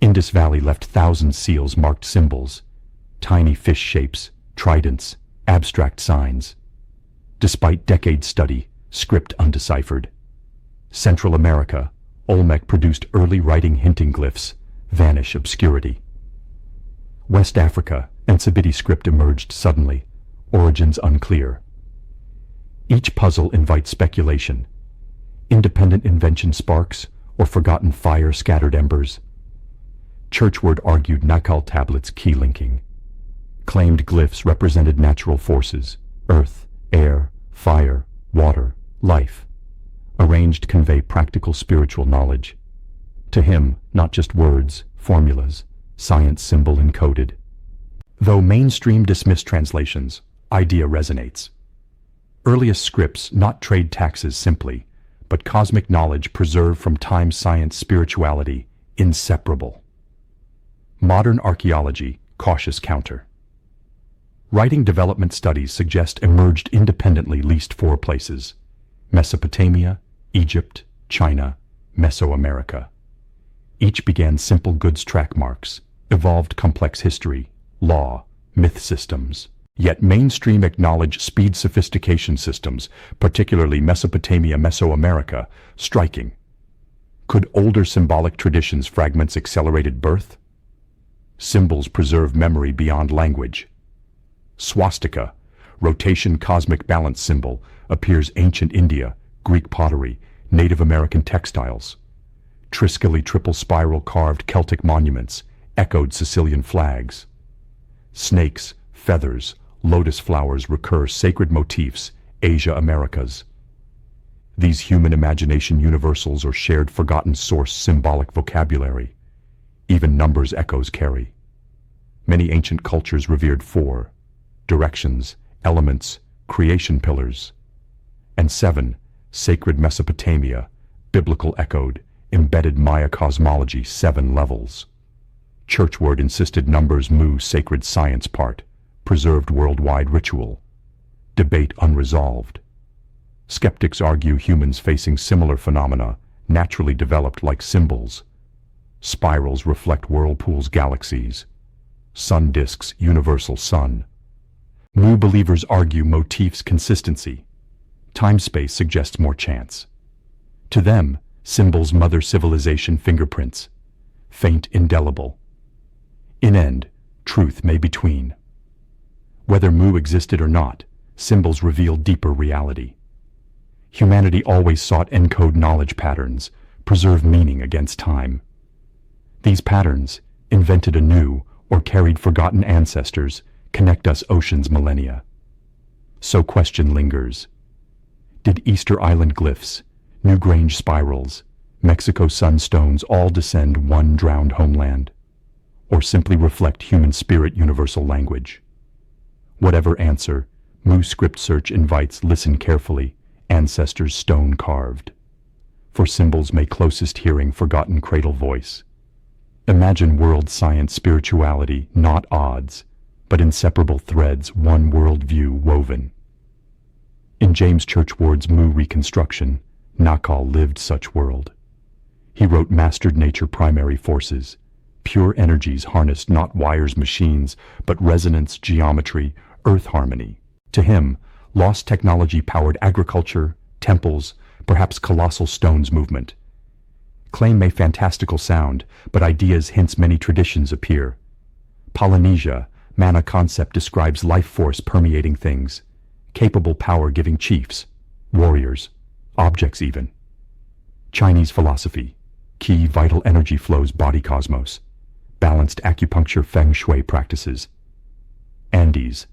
Indus Valley left thousands seals marked symbols, tiny fish shapes, tridents, abstract signs. Despite decades study, script undeciphered. Central America, Olmec produced early writing hinting glyphs, vanish obscurity. West Africa, Ensabiti script emerged suddenly, origins unclear. Each puzzle invites speculation. Independent invention sparks, or forgotten fire scattered embers. Churchward argued Nakal tablets key linking. Claimed glyphs represented natural forces, earth, air, fire, water, life. Arranged convey practical spiritual knowledge. To him, not just words, formulas, science symbol encoded. Though mainstream dismissed translations, idea resonates. Earliest scripts not trade taxes simply, but cosmic knowledge preserved from time science spirituality, inseparable. Modern archaeology, cautious counter. Writing development studies suggest emerged independently least 4 places: Mesopotamia, Egypt, China, Mesoamerica. Each began simple goods track marks, evolved complex history, law, myth systems. Yet mainstream acknowledge speed sophistication systems, particularly Mesopotamia, Mesoamerica, striking. Could older symbolic traditions fragments accelerated birth? Symbols preserve memory beyond language. Swastika, rotation cosmic balance symbol, appears ancient India, Greek pottery, Native American textiles. Triskele triple spiral carved Celtic monuments, echoed Sicilian flags. Snakes, feathers, lotus flowers recur sacred motifs, Asia Americas. These human imagination universals or shared forgotten source symbolic vocabulary. Even numbers echoes carry. Many ancient cultures revered 4 directions, elements, creation pillars. And 7, sacred Mesopotamia, biblical echoed, embedded Maya cosmology 7 levels. Churchward insisted numbers mu sacred science part, preserved worldwide ritual. Debate unresolved. Skeptics argue humans facing similar phenomena, naturally developed like symbols. Spirals reflect whirlpools galaxies. Sun disks universal sun. Mu believers argue motifs consistency. Time-space suggests more chance. To them, symbols mother civilization fingerprints. Faint indelible. In end, truth may between. Whether Mu existed or not, symbols reveal deeper reality. Humanity always sought encode knowledge patterns, preserve meaning against time. These patterns, invented anew or carried forgotten ancestors, connect us oceans millennia. So question lingers. Did Easter Island glyphs, Newgrange spirals, Mexico sunstones all descend one drowned homeland? Or simply reflect human spirit universal language? Whatever answer, Mu script search invites listen carefully, ancestors stone carved. For symbols may closest hearing forgotten cradle voice. Imagine world science spirituality, not odds, but inseparable threads, one world view woven. In James Churchward's Mu reconstruction, Nakal lived such world. He wrote mastered nature primary forces, pure energies harnessed not wires machines, but resonance, geometry, earth harmony. To him, lost technology powered agriculture, temples, perhaps colossal stones movement. Claim may fantastical sound, but ideas hints many traditions appear. Polynesia, mana concept describes life force permeating things, capable power giving chiefs, warriors, objects even. Chinese philosophy, key vital energy flows body cosmos, balanced acupuncture feng shui practices. Andes,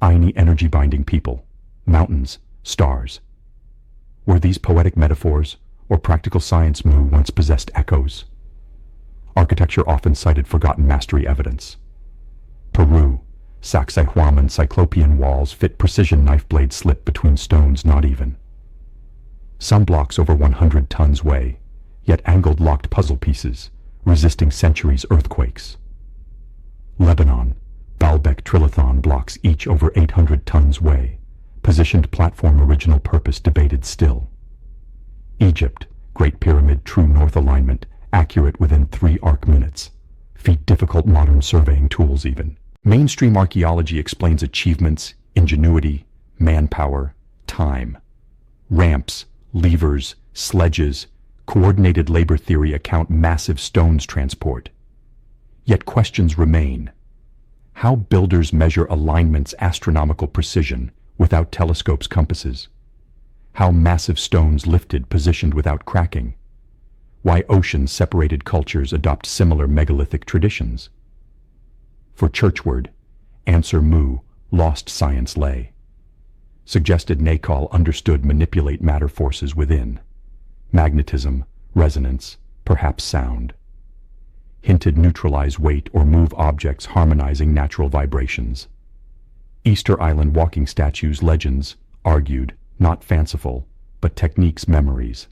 Aini energy binding people, mountains, stars. Were these poetic metaphors, or practical science Mu once possessed echoes? Architecture often cited forgotten mastery evidence. Peru, Sacsayhuaman cyclopean walls fit precision knife blade slip between stones not even. Some blocks over 100 tons weigh, yet angled locked puzzle pieces, resisting centuries' earthquakes. Lebanon, Baalbek trilithon blocks each over 800 tons weigh, positioned platform original purpose debated still. Egypt, Great Pyramid true north alignment, accurate within 3 arc minutes, feat difficult modern surveying tools even. Mainstream archaeology explains achievements, ingenuity, manpower, time. Ramps, levers, sledges, coordinated labor theory account massive stones transport. Yet questions remain. How builders measure alignment's astronomical precision without telescopes' compasses? How massive stones lifted positioned without cracking? Why ocean-separated cultures adopt similar megalithic traditions? For Churchward, answer Mu, lost science lay. Suggested Nacol understood manipulate matter forces within. Magnetism, resonance, perhaps sound. Hinted neutralize weight or move objects harmonizing natural vibrations. Easter Island walking statues legends, argued, not fanciful, but techniques memories.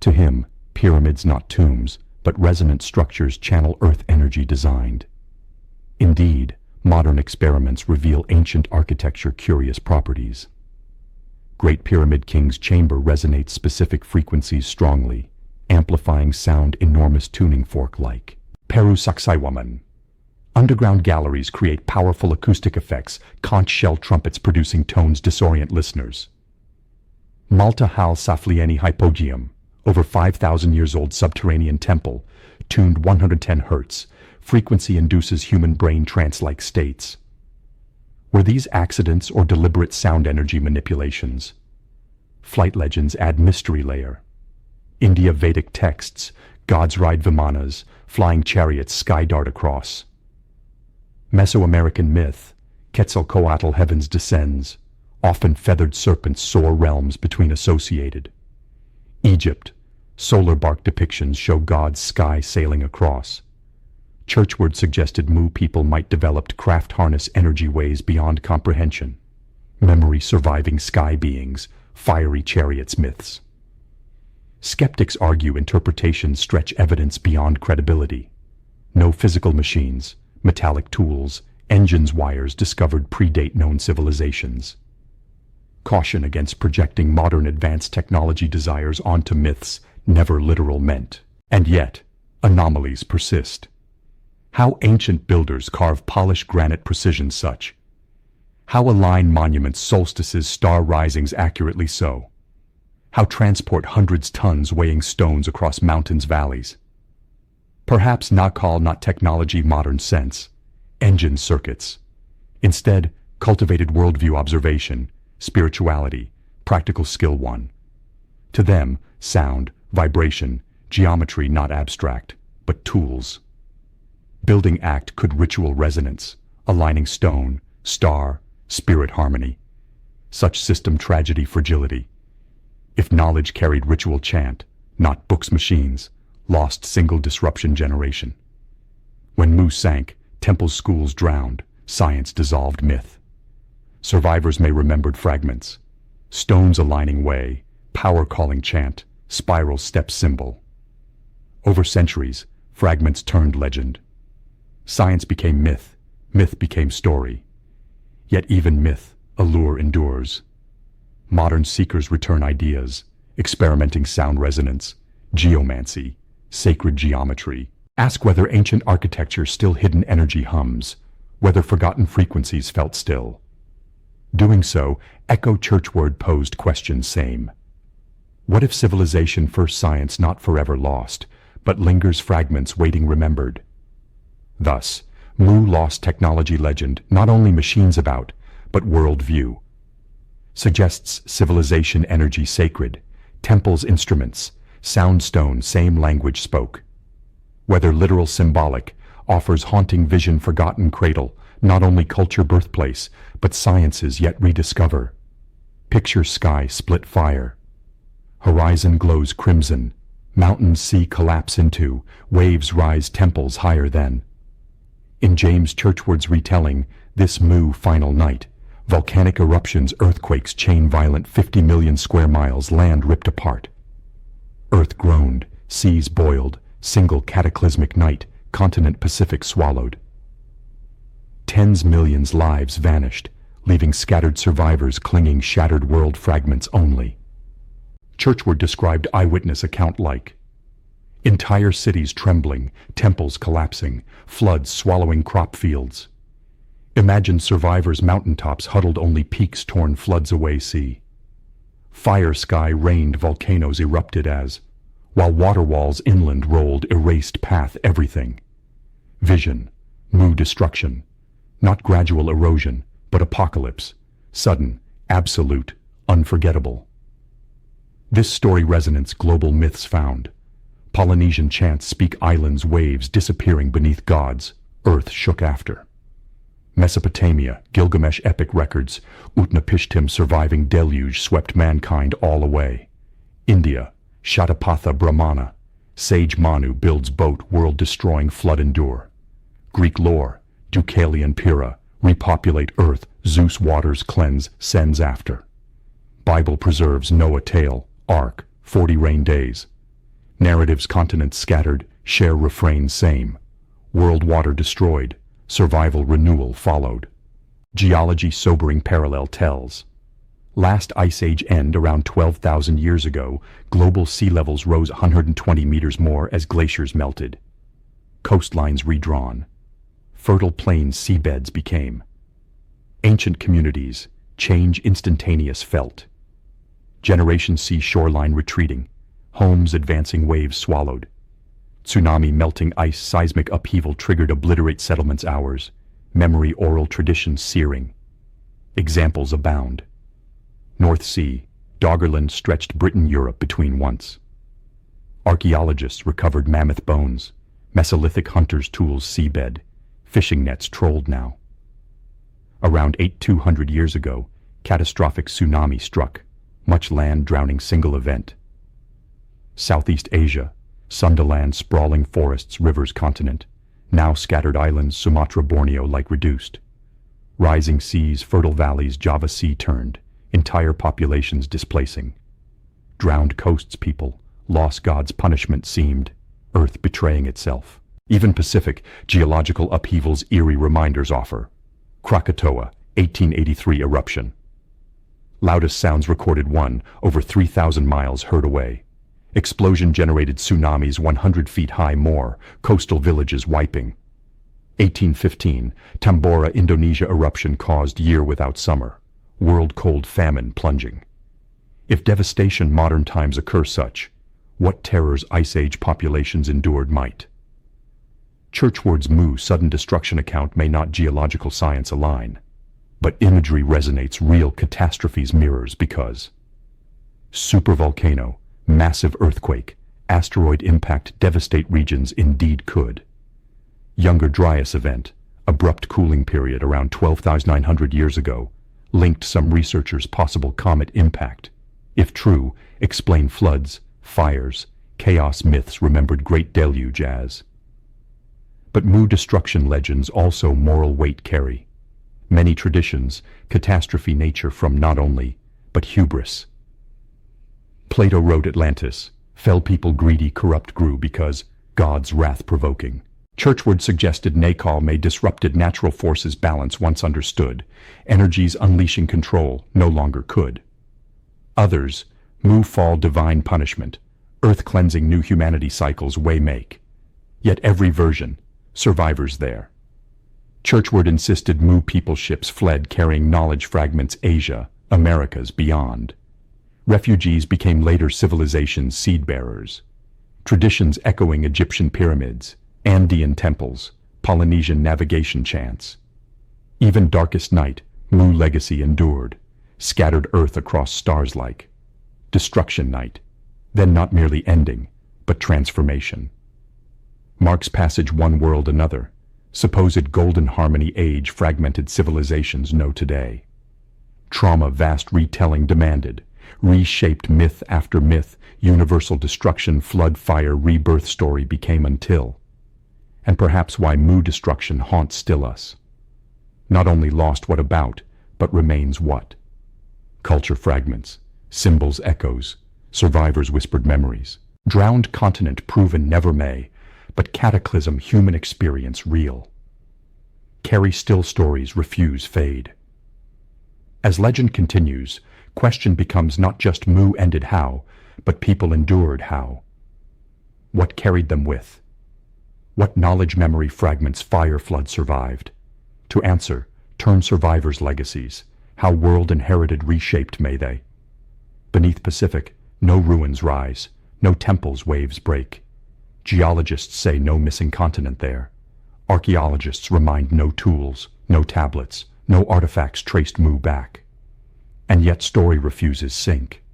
To him, pyramids not tombs, but resonant structures channel earth energy designed. Indeed, modern experiments reveal ancient architecture curious properties. Great Pyramid King's chamber resonates specific frequencies strongly, amplifying sound enormous tuning fork-like. Peru Sacsayhuaman. Underground galleries create powerful acoustic effects, conch shell trumpets producing tones disorient listeners. Malta Hal Saflieni Hypogeum, over 5,000 years old subterranean temple, tuned 110 Hz, frequency induces human brain trance-like states. Were these accidents or deliberate sound energy manipulations? Flight legends add mystery layer. India Vedic texts, gods ride vimanas, flying chariots sky dart across. Mesoamerican myth, Quetzalcoatl heavens descends, often feathered serpents soar realms between associated. Egypt, solar bark depictions show gods sky sailing across. Churchward suggested Mu people might develop craft harness energy ways beyond comprehension. Memory surviving sky beings, fiery chariots myths. Skeptics argue interpretations stretch evidence beyond credibility. No physical machines, metallic tools, engines wires discovered predate known civilizations. Caution against projecting modern advanced technology desires onto myths never literal meant. And yet, anomalies persist. How ancient builders carve polished granite precision such? How align monuments solstices star risings accurately so? How transport hundreds tons weighing stones across mountains valleys? Perhaps Nacol not technology modern sense, engine circuits. Instead, cultivated worldview observation, spirituality, practical skill one. To them, sound, vibration, geometry not abstract, but tools. Building act could ritual resonance, aligning stone, star, spirit harmony. Such system tragedy fragility. If knowledge carried ritual chant, not books machines, lost single disruption generation. When Mu sank, temple schools drowned, science dissolved myth. Survivors may remembered fragments. Stones aligning way, power calling chant, spiral step symbol. Over centuries, fragments turned legend. Science became myth, myth became story. Yet even myth, allure endures. Modern seekers return ideas, experimenting sound resonance, geomancy, sacred geometry. Ask whether ancient architecture still hidden energy hums, whether forgotten frequencies felt still. Doing so, echo churchward posed questions same. What if civilization first science not forever lost, but lingers fragments waiting remembered? Thus, Mu lost technology legend, not only machines about, but worldview. Suggests civilization energy sacred, temples instruments, soundstone same language spoke. Whether literal symbolic, offers haunting vision forgotten cradle, not only culture birthplace, but sciences yet rediscover. Picture sky split fire. Horizon glows crimson, mountains sea collapse into, waves rise temples higher than. In James Churchward's retelling, this Mu final night, volcanic eruptions, earthquakes chain violent 50 million square miles, land ripped apart. Earth groaned, seas boiled, single cataclysmic night, continent Pacific swallowed. Tens millions lives vanished, leaving scattered survivors clinging shattered world fragments only. Churchward described eyewitness account like. Entire cities trembling, temples collapsing, floods swallowing crop fields. Imagine survivors' mountaintops huddled, only peaks torn floods away see. Fire sky rained, volcanoes erupted as, while water walls inland rolled, erased path everything. Vision, Mu destruction, not gradual erosion, but apocalypse, sudden, absolute, unforgettable. This story resonance global myths found. Polynesian chants speak islands, waves disappearing beneath gods, earth shook after. Mesopotamia, Gilgamesh epic records, Utnapishtim surviving deluge swept mankind all away. India, Shatapatha Brahmana, sage Manu builds boat, world-destroying flood endure. Greek lore, Deucalion Pyrrha, repopulate earth, Zeus waters cleanse, sends after. Bible preserves Noah tale, Ark, 40 rain days. Narratives continents scattered, share refrain same. World water destroyed, survival renewal followed. Geology sobering parallel tells. Last ice age end around 12,000 years ago, global sea levels rose 120 meters more as glaciers melted. Coastlines redrawn. Fertile plains seabeds became. Ancient communities, change instantaneous felt. Generations see shoreline retreating, homes advancing waves swallowed. Tsunami melting ice seismic upheaval triggered obliterate settlements hours, memory oral traditions searing. Examples abound. North Sea, Doggerland stretched Britain Europe between once. Archaeologists recovered mammoth bones, Mesolithic hunters' tools seabed, fishing nets trolled now. Around 8200 years ago, catastrophic tsunami struck, much land drowning single event. Southeast Asia, Sundaland sprawling forests, rivers continent, now scattered islands, Sumatra, Borneo like reduced. Rising seas, fertile valleys, Java Sea turned, entire populations displacing. Drowned coasts people, lost God's punishment seemed, earth betraying itself. Even Pacific, geological upheavals eerie reminders offer. Krakatoa, 1883 eruption. Loudest sounds recorded over 3,000 miles heard away. Explosion generated tsunamis 100 feet high more, coastal villages wiping. 1815, Tambora, Indonesia eruption caused year without summer, world cold famine plunging. If devastation modern times occur such, what terrors ice age populations endured might. Churchward's Mu sudden destruction account may not geological science align, but imagery resonates real catastrophes mirrors because supervolcano, massive earthquake, asteroid impact devastate regions indeed could. Younger Dryas event, abrupt cooling period around 12,900 years ago, linked some researchers' possible comet impact. If true, explain floods, fires, chaos myths remembered great deluge as. But Mu destruction legends also moral weight carry. Many traditions, catastrophe nature from not only, but hubris. Plato wrote Atlantis, fell people greedy corrupt grew because God's wrath provoking. Churchward suggested Nakal may disrupted natural forces balance once understood, energies unleashing control no longer could. Others, Mu fall divine punishment, earth cleansing new humanity cycles way make. Yet every version, survivors there. Churchward insisted Mu people ships fled carrying knowledge fragments Asia, Americas beyond. Refugees became later civilization's seed bearers. Traditions echoing Egyptian pyramids, Andean temples, Polynesian navigation chants. Even darkest night, Mu legacy endured, scattered earth across stars like. Destruction night, then not merely ending, but transformation. Mark's passage one world another, supposed golden harmony age fragmented civilizations know today. Trauma vast retelling demanded, reshaped myth after myth, universal destruction flood fire rebirth story became until. And perhaps why Mu destruction haunts still us. Not only lost what about, but remains what. Culture fragments, symbols echoes, survivors whispered memories. Drowned continent proven never may, but cataclysm human experience real. Carry still stories refuse fade. As legend continues, question becomes not just Mu ended how, but people endured how. What carried them with? What knowledge memory fragments fire flood survived? To answer, turn survivors' legacies, how world inherited reshaped may they? Beneath Pacific, no ruins rise, no temples waves break. Geologists say no missing continent there. Archaeologists remind no tools, no tablets, no artifacts traced Mu back. And yet story refuses sink.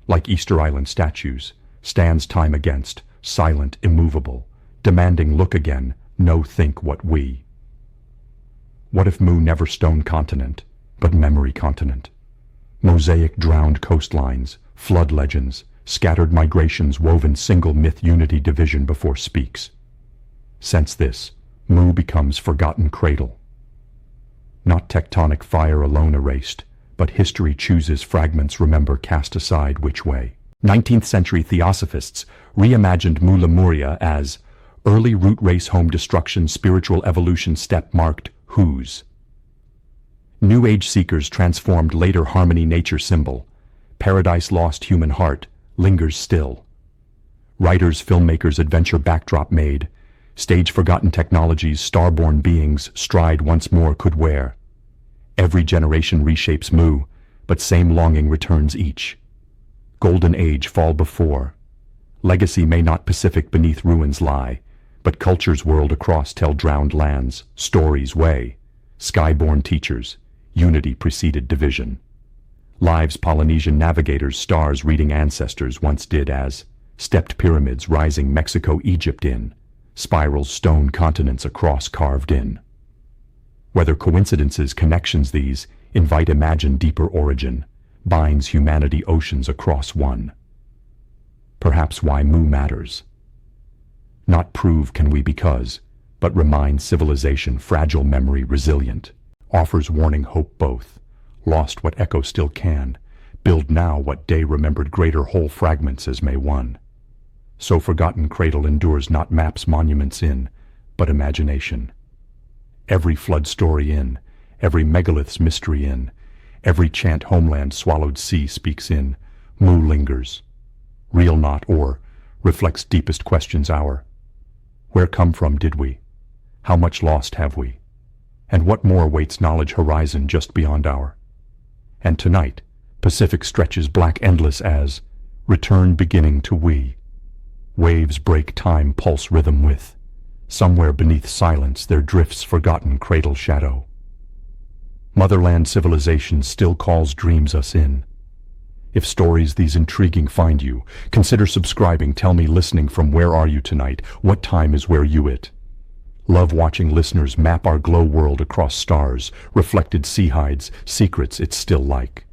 Like Easter Island statues, stands time against, silent, immovable, demanding look again, no think what we. What if Mu never stone continent, but memory continent? Mosaic drowned coastlines, flood legends, scattered migrations woven single myth unity division before speaks. Sense this, Mu becomes forgotten cradle. Not tectonic fire alone erased, but history chooses fragments remember cast aside which way. 19th century theosophists reimagined Mu Lemuria as early root race home destruction spiritual evolution step marked whose. New Age seekers transformed later harmony nature symbol. Paradise lost human heart, lingers still. Writers, filmmakers, adventure backdrop made. Stage forgotten technologies, starborn beings, stride once more could wear. Every generation reshapes Mu, but same longing returns each. Golden age fall before. Legacy may not Pacific beneath ruins lie, but cultures world across tell drowned lands, stories way. Skyborn teachers, unity preceded division. Lives Polynesian navigators, stars reading ancestors once did as stepped pyramids rising Mexico, Egypt in, spirals stone continents across carved in. Whether coincidences, connections these invite imagine deeper origin, binds humanity oceans across one. Perhaps why Mu matters. Not prove can we because, but remind civilization fragile memory resilient, offers warning hope both, lost what echo still can, build now what day remembered greater whole fragments as may one. So forgotten cradle endures not maps monuments in, but imagination. Every flood story in, every megalith's mystery in, every chant homeland swallowed sea speaks in, Mu lingers. Real not or, reflects deepest questions our. Where come from did we? How much lost have we? And what more waits knowledge horizon just beyond our? And tonight, Pacific stretches black endless as, return beginning to we. Waves break time pulse rhythm with, somewhere beneath silence there drifts forgotten cradle shadow. Motherland civilization still calls dreams us in. If stories these intriguing find you, consider subscribing, tell me listening from where are you tonight, what time is where you it. Love watching listeners map our glow world across stars, reflected sea hides, secrets it's still like.